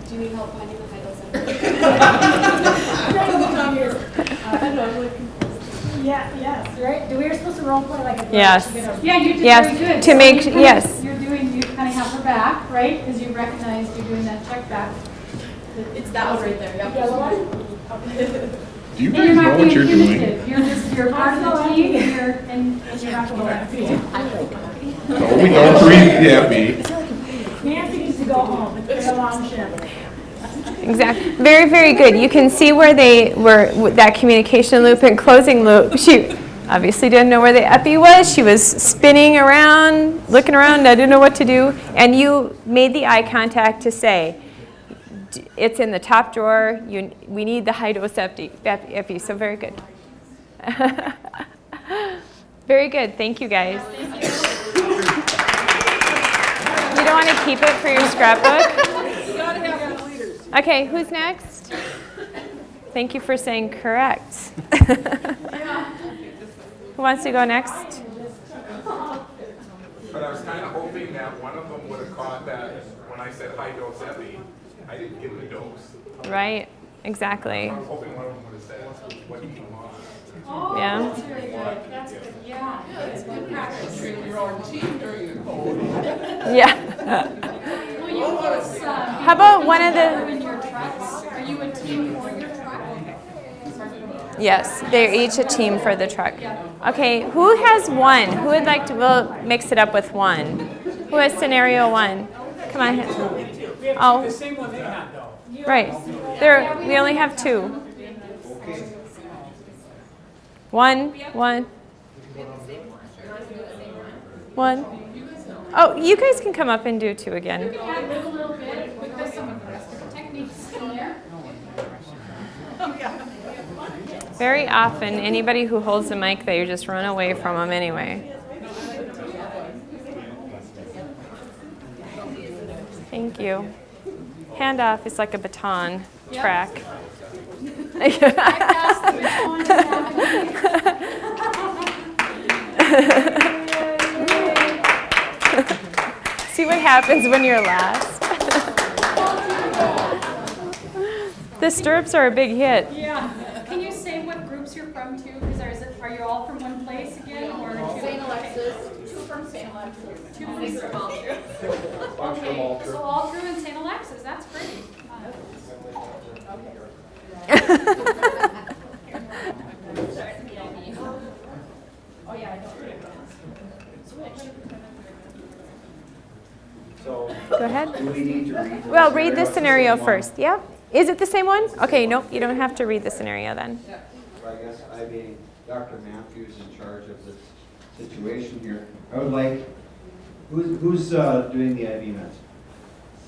Do you need help finding the high dose epi? Yes, right? Do we are supposed to role play like a Yes. Yeah, you did Yes, very good. to So make- you kind of- yes. You're doing, you kind of have her back, right? Because you recognize you're doing that check back. It's that one right there, yep. Do you And guys you're know not what being you're doing? punitive. You're part of the team and you're not going to No, we don't read the epi. Nancy needs to go home. It's a long shift. Exactly. Very, very good. You can see where they were, with that communication loop and closing loop. She obviously didn't know where the epi was. She was spinning around, looking around, I didn't know what to do. And you made the eye contact to say, it's in the top drawer. We need the high-dose epi. So very good. Very good. Thank you, guys. You don't want to keep it for your scrapbook? Okay, who's next? Thank you for saying correct. Who wants to go next? But I was kind of hoping that one of them would have caught that when I said high-dose epi, I didn't give the dose. Right, exactly. I was hoping one of them would have said what he want. Oh, Yeah. that's very good. That's good. Yeah. It's good practice. Train your own team during the code. Yeah. Well, you folks, How about one of the... in your trucks? Are you a team for your truck? Yes, they're each a team for the truck. Okay, who has one? Who would like to, we'll mix it up with one. Who has scenario one? Come on. Oh, The same one they had though. right. There, we only have two. One. Oh, you guys can come up and do two again. Yeah, a little bit because some of the rest of the techniques in there. Very often, anybody who holds the mic there, you just run away from them anyway. Thank you. Handoff is like a baton track. I passed the baton. See what happens when you're last. The stirrups are a big hit. Yeah. Can you say what groups you're from too? Because are you all from one place again or two? St. Alexis, two from St. Alexis. Two from Altru. Okay, so Altru and St. Alexis. That's great. Oh yeah, I don't. Go ahead. Well, read the scenario first. Yeah? Is it the same one? Okay, nope, you don't have to read the scenario then. So I guess I being Dr. Matthews in charge of this situation here. I would like, who's doing the IV meds?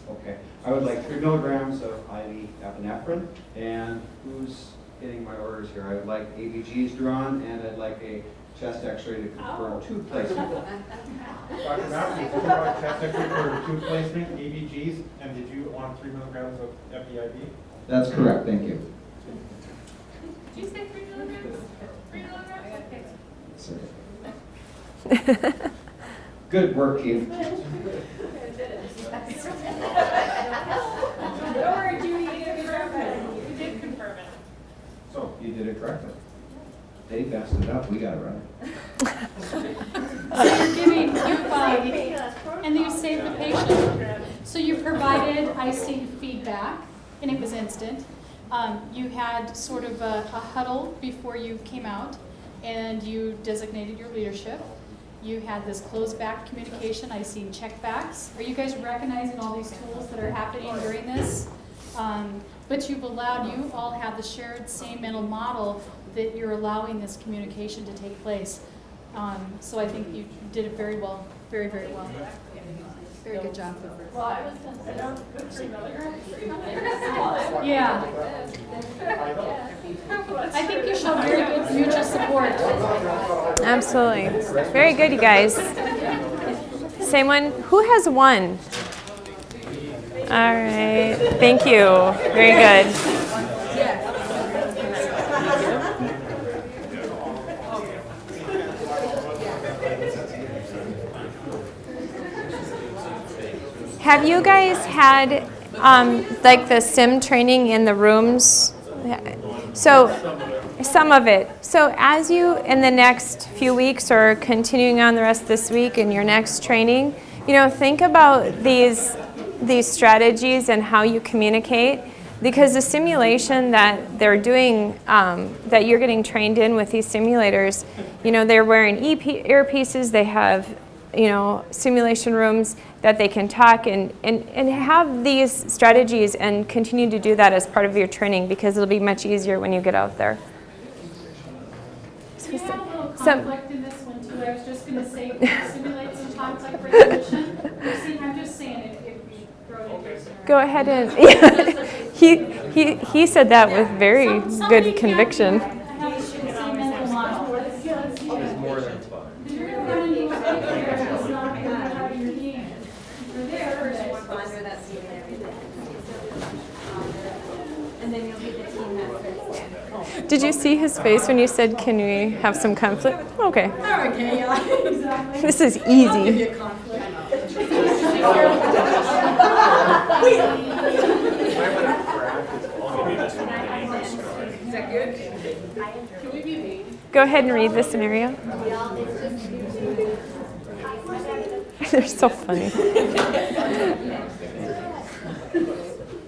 Okay. I would like 3 milligrams of IV epinephrine, and who's getting my orders here? I would like ABGs drawn, and I'd like a chest x-ray to confirm tube placement. Dr. Matthews, you want chest x-ray for tube placement, EVGs, and did you want 3 milligrams of FEIB? That's correct, thank you. Did you say 3 milligrams? 3 milligrams? Okay. Good work, Keith. Don't worry, Judy, you did You did confirm it. So, you did it correctly. They messed it up, we got it right. So you're giving, and you saved the patient. So you provided IC feedback, and it was instant. You had sort of a huddle before you came out, and you designated your leadership. You had this closed back communication. I seen checkbacks. Are you guys recognizing all these tools that are happening during this? But you've allowed, you all have the shared same mental model that you're allowing this communication to take place. So I think you did it very well, very, very well. Very good job. Well, I was considering good 3 milligrams. Yeah. I think you showed very good mutual support. Absolutely. Very good, you guys. Same one. Who has 1? All right. Thank you. Very good. Have you guys had like the SIMND training in the rooms? So some of it. So as you, in the next few weeks or continuing on the rest of this week in your next training, you know, think about these strategies and how you communicate, because the simulation that they're doing, that you're getting trained in with these simulators, you know, they're wearing earpieces, they have, you know, simulation rooms that they can talk and have these strategies and continue to do that as part of your training, because it'll be much easier when you get out there. Do you have a little conflict in this one too? I was just going to say, simulate some conflict resolution. I'm just saying if you throw it into this. Go ahead and, yeah. He said that with very good conviction. Did you see his face when you said, can we have some conflict? Okay. Okay, yeah, exactly. This is easy. Is that good? Can we be mean? Go ahead and read the scenario. They're so funny.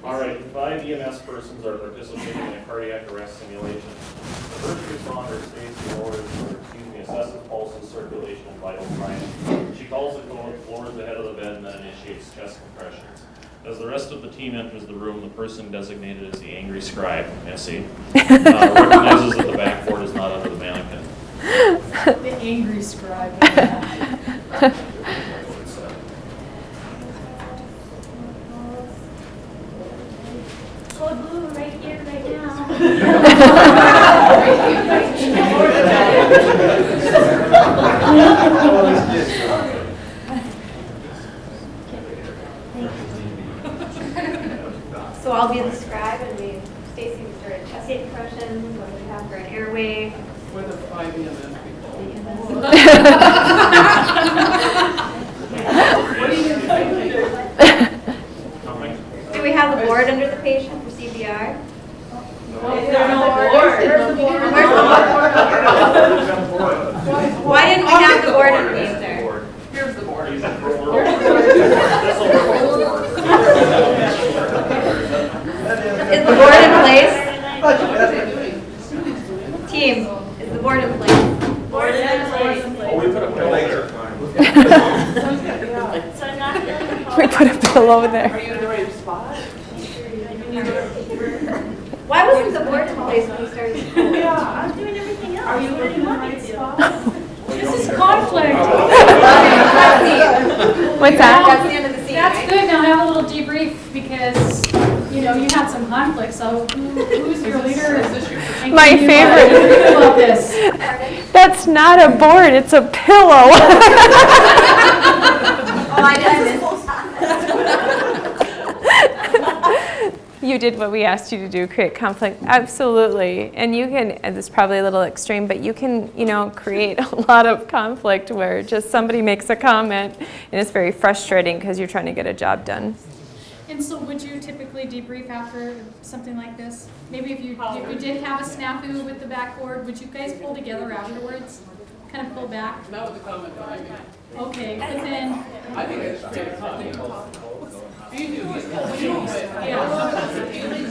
All right, 5 EMS persons are participating in a cardiac arrest simulation. The first responder states the orders, assesses pulses, circulation, and vital signs. She calls the code, floors the head of the bed, and then initiates chest compressions. As the rest of the team enters the room, the person designated as the angry scribe, Missy, recognizes that the backboard is not under the mannequin. The angry scribe. Code blue right here, right now. So I'll be the scribe, and Stacy will start chest compressions. What do we have for an airway? We're the 5 EMS people. Do we have the board under the patient for CPR? Where's the board? Why didn't we have the board underneath there? Here's the board. Is the board in place? Team, is the board in place? Board is place. Oh, we put a pillow there. So I'm not feeling the We put a pillow there. Are you in the right spot? Why wasn't the board in place when we started? Yeah, I was doing everything else. Are you in the right spot? This is conflict. What's that? That's the end of the scene, That's right? good. Now have a little debrief because, you know, you had some conflict. So who's your leader? And My can you, favorite. what do you think about this? That's not a board, it's a pillow. Oh, I did. You did what we asked you to do, create conflict. Absolutely. And you can, and this is probably a little extreme, but you can, you know, create a lot of conflict where just somebody makes a comment and it's very frustrating because you're trying to get a job done. And so would you typically debrief after something like this? Maybe if you did have a snafu with the backboard, would you guys pull together afterwards? Kind of pull back? Not with the comment, but I mean, Okay, but then, I think it's pretty funny. You do, yeah.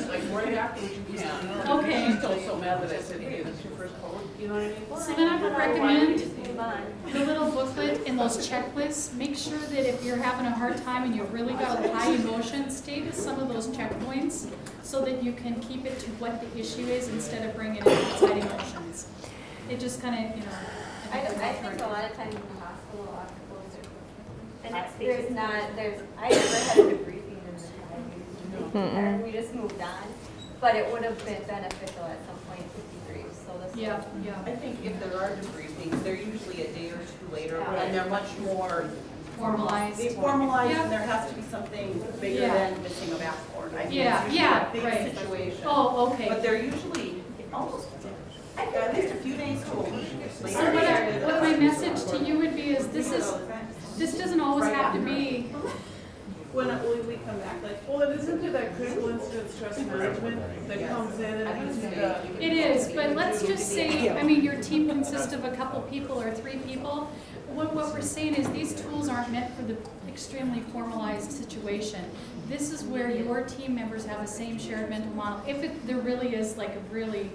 Like right afterwards you can. Okay. She's still so mad that I said, hey, this is your first code, you know what I mean? So then I would recommend the little booklet and those checklists. Make sure that if you're having a hard time and you've really got a high emotion, stay to some of those checkpoints so that you can keep it to what the issue is instead of bringing in outside emotions. It just kind of, you know. I think a lot of times in the hospital, there's not, I never had a debriefing in the time and we just moved on. But it would have been beneficial at some point to debrief, so this. Yeah. I think if there are debriefings, they're usually a day or two later, and they're much more Formalized. Formalized, Yeah. and there has to be something bigger Yeah. than missing a backboard. I mean, Yeah, it's usually yeah, a big right. situation. Oh, okay. But they're usually almost, at least a few days to a week So later. what my message to you would be is this doesn't always have to be. When we come back, like, well, it isn't to that critical incident stress management that comes in and gives you the. It is, but let's just say, I mean, your team consists of a couple people or 3 people. What we're saying is these tools aren't meant for the extremely formalized situation. This is where your team members have the same shared mental model. If there really is like a really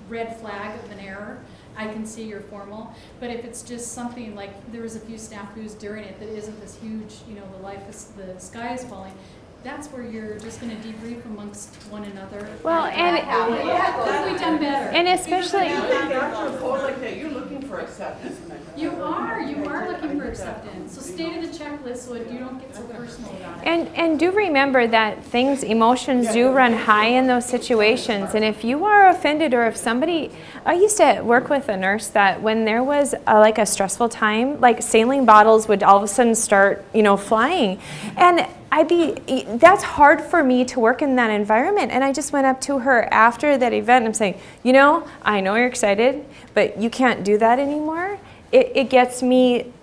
red flag of an error, I can see you're formal. But if it's just something like there was a few snafus during it that isn't this huge, you know, the sky is falling, that's where you're just going to debrief amongst one another. Well, and what have we done better? And especially, After a code like that, you're looking for acceptance. You are looking for acceptance. So stay to the checklist so you don't get so personal about it. and do remember that emotions do run high in those situations. And if you are offended or if somebody, I used to work with a nurse that when there was like a stressful time, like saline bottles would all of a sudden start, you know, flying. And that's hard for me to work in that environment. And I just went up to her after that event and I'm saying, you know, I know you're excited, but you can't do that anymore. It gets me,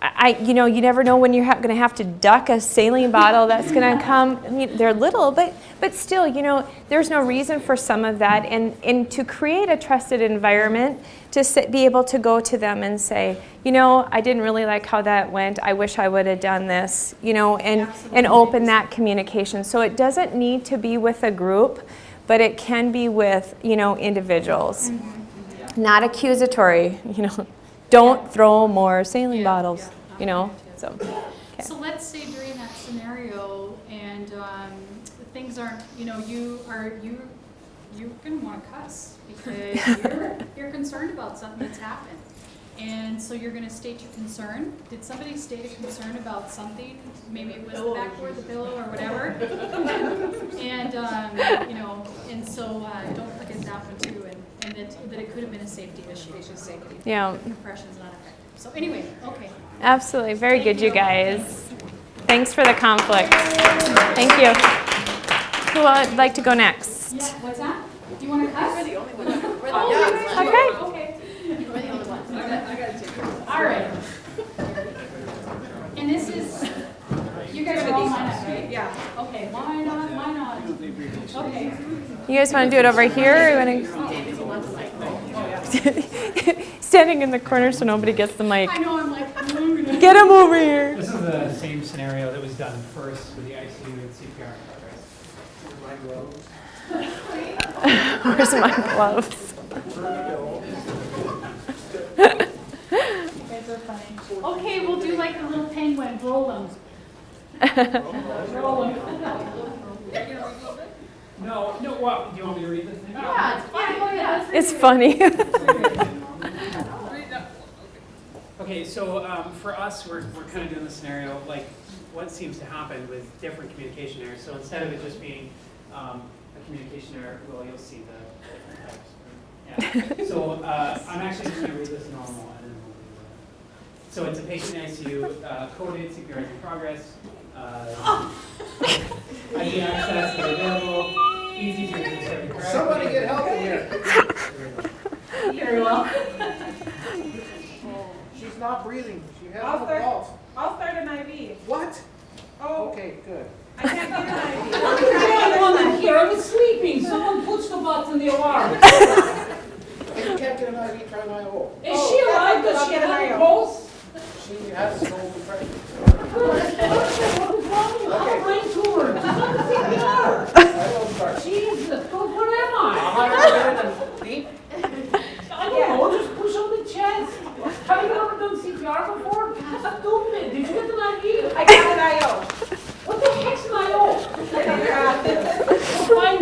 you know, you never know when you're going to have to duck a saline bottle that's going to come. I mean, they're little, but still, you know, there's no reason for some of that. And to create a trusted environment, to be able to go to them and say, you know, I didn't really like how that went. I wish I would have done this, you know, and open that communication. So it doesn't need to be with a group, but it can be with, you know, individuals. Mm-hmm. Not accusatory, you know. Don't throw more saline bottles, you know. So, okay. So let's say during that scenario, and things aren't, you know, you're going to want to cuss because you're concerned about something that's happened, and so you're going to state your concern. Did somebody state a concern about something? Maybe it was the backboard, the pillow, or whatever. And you know, and so don't forget that one too. And that it could have been a safety issue. Yeah. Compression's not effective. So anyway, okay. Absolutely. Very good, you guys. Thanks for the conflict. Thank you. Who would like to go next? Yeah, what's that? Do you want to cuss? We're the only ones. Okay. We're the only ones. I got to take it. All right. And this is, you guys are all mine up, right? Yeah. Okay, why not? Okay. You guys want to do it over here? Or you want to... Standing in the corner so nobody gets the mic. I know, I'm like, get him over here. This is the same scenario that was done first with the ICU and CPR progress. Where's my gloves? you guys are funny. Okay, we'll do like a little penguin. Roll them. Roll them. No, well, do you want me to read this thing? Yeah, it's fine. It's funny. Okay, so for us, we're kind of doing the scenario like what seems to happen with different communication errors. So instead of it just being a communication error, well, you'll see the different types. Yeah. So I'm actually just going to read this normal. And then we'll do that. So it's a patient in ICU, coded, CPR is in progress, IV access is available, easy to use. Somebody get help in here. Very well. She's not breathing. She has I'll no start. pulse. I'll start an IV. What? Oh, Okay, good. I can't get an IV. Anyone here? I was sleeping. Someone push the button, the alarm. If you can't get an IV, try an IO. Is she alive? Does she have a pulse? She has no pressure. What is wrong with you? Have a brain tumor. She's on the CPR. I will start. Jesus, where am I? 100 and deep. I don't know. Just push on the chest. Have you ever done CPR before? Stupid. Did you get an IV? I got an IO. What the heck's an IO? Fine,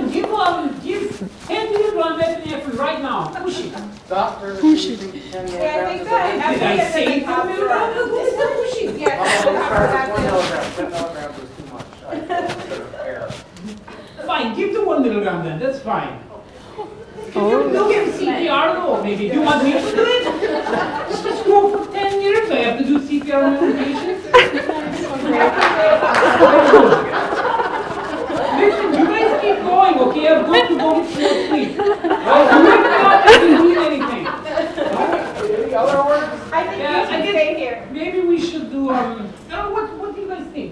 give 10 milligrams epinephrine right now. Push it. Doctor, push it. Yeah, I think that. Did I say 10 milligrams? Push it. Yeah. I'm going to start with 1 milligram. 10 milligrams is too much. I consider error. Fine, give the 1 milligram then. That's fine. Don't give CPR though, maybe. Do you want me to do it? Just go for 10 years. I have to do CPR on every patient. Listen, you guys keep going, okay? I'm going to go to sleep. Whoever got isn't doing anything. Any other words? I think we should stay here. Maybe we should do, what do you guys think?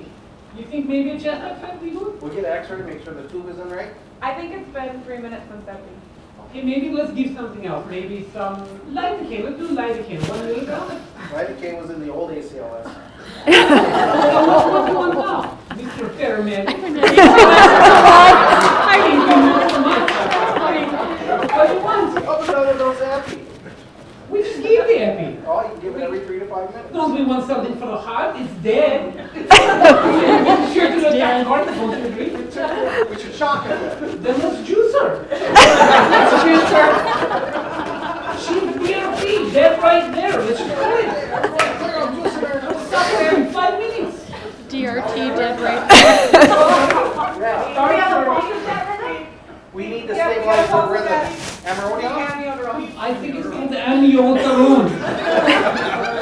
You think maybe a chest X-ray would be good? We'll get an X-ray to make sure the tube is in right. I think it's been 3 minutes since I've been. Okay, maybe let's give something else. Maybe some lidocaine. Let's do lidocaine. 1 milligram. Lidocaine was in the old ACLS. What do you want now? Mr. Fairman. I didn't know so much. What do you want? Oh, another dose of epi. We just gave the epi. Oh, you can give it every 3 to 5 minutes. Don't we want something for the heart? It's dead. Sure to attack heart, don't you agree? We should shock it. Then let's juice her. She's BRP, dead right there. Let's just do it. Stop her in 5 minutes. DRT dead right. We need to stabilize the rhythm. Amiodarone? I think it's called amiodarone.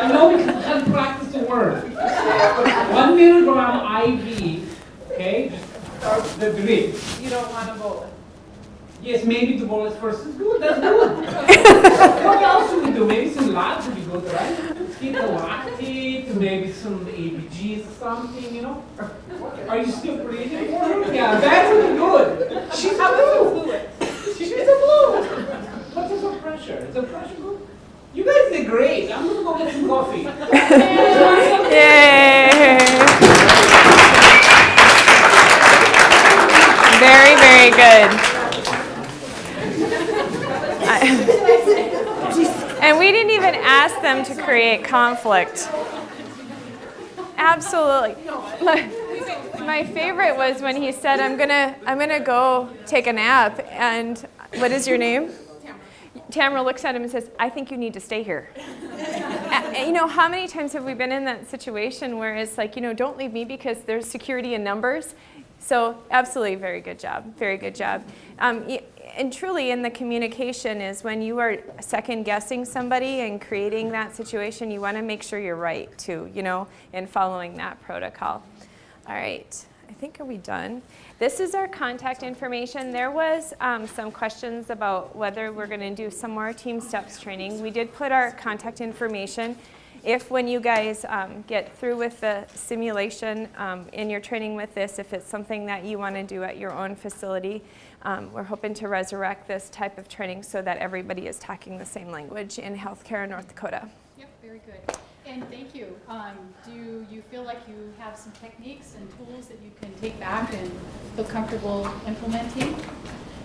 I know because I haven't practiced the word. 1 milligram IV, okay? Just the drip. You don't want a bolus. Yes, maybe the bolus first is good. That's good. What else should we do? Maybe some labs would be good, right? Let's get the lactate, maybe some ABGs or something, you know? Are you still breathing for her? Yeah, that would be good. She's a blue. She's a blue. What's her pressure? Is her pressure good? You guys did great. I'm gonna go get some coffee. Yay! Very, very good. And we didn't even ask them to create conflict. Absolutely. My favorite was when he said, I'm gonna go take a nap, and what is your name? Tamara looks at him and says, I think you need to stay here. You know, how many times have we been in that situation where it's like, you know, don't leave me because there's security in numbers? So absolutely, very good job, very good job. And truly in the communication is when you are second guessing somebody and creating that situation, you want to make sure you're right too, you know, in following that protocol. All right, I think, are we done? This is our contact information. There was some questions about whether we're going to do some more team steps training. We did put our contact information. If when you guys get through with the simulation in your training with this, if it's something that you want to do at your own facility, we're hoping to resurrect this type of training so that everybody is talking the same language in healthcare in North Dakota. Yep, very good. And thank you. Do you feel like you have some techniques and tools that you can take back and feel comfortable implementing?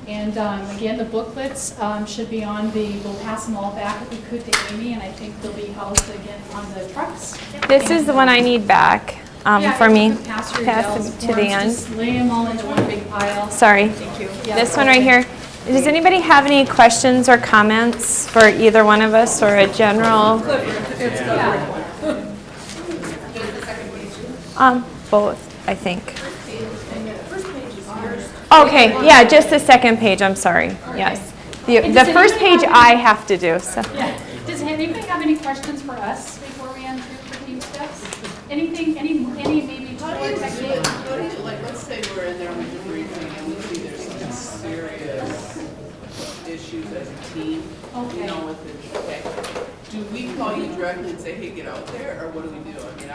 And again, the booklets should be on we'll pass them all back if we could to Amy, and I think they'll be housed again on the trucks. This is the one I need back for me. Pass them to the end. Just lay them all into one big pile. Sorry. Thank you. Yeah, This one right here. Does anybody have any questions or comments for either one of us, or a general? Both, I think. Okay, yeah, just the second page, I'm sorry, yes. The first page I have to do, so. Yeah. Does anybody have any questions for us before we enter for team steps? Anything, any maybe tool or technique? How do you, like, let's say we're in there with the briefing and we see there's some serious issues as a team, you know, with the, okay. Do we call you directly and say, hey, get out there, or what do we do? I mean,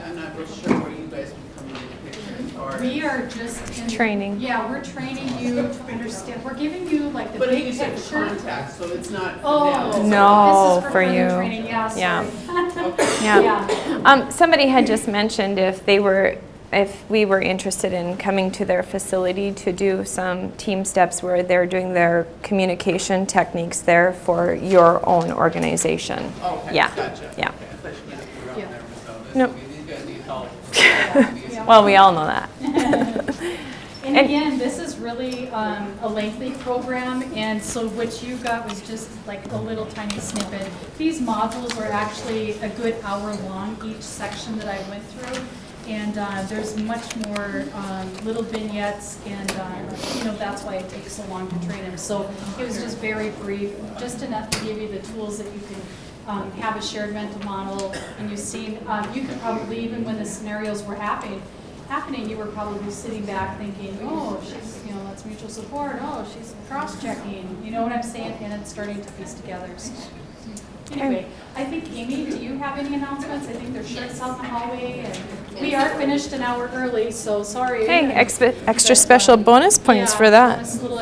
I'm not real sure where you guys would come into the picture as far as. We are just in training. Yeah, we're training you to understand. We're giving you like the But big you said picture. contact, so it's not. Oh, No, this is for further you. Training. Yeah, sorry. Yeah. Somebody had just mentioned if we were interested in coming to their facility to do some team steps where they're doing their communication techniques there for your own organization. Okay, Yeah. gotcha. Yeah. Okay, I thought you meant we were out there with all this. Nope. Okay, these guys need help. Well, we all know that. And again, this is really a lengthy program, and so what you got was just like a little tiny snippet. These modules were actually a good hour long, each section that I went through. And there's much more little vignettes, and you know, that's why it takes so long to train them. So it was just very brief, just enough to give you the tools that you can have a shared mental model. And you've seen, you could probably, even when the scenarios were happening, you were probably sitting back thinking, oh, she's, you know, that's mutual support. Oh, she's cross-checking. You know what I'm saying? And it's starting to piece together. So. Anyway, I think, Amy, do you have any announcements? I think there's shirts out in the hallway, and we are finished an hour early, so sorry. Hey, extra special bonus points for that. Bonus little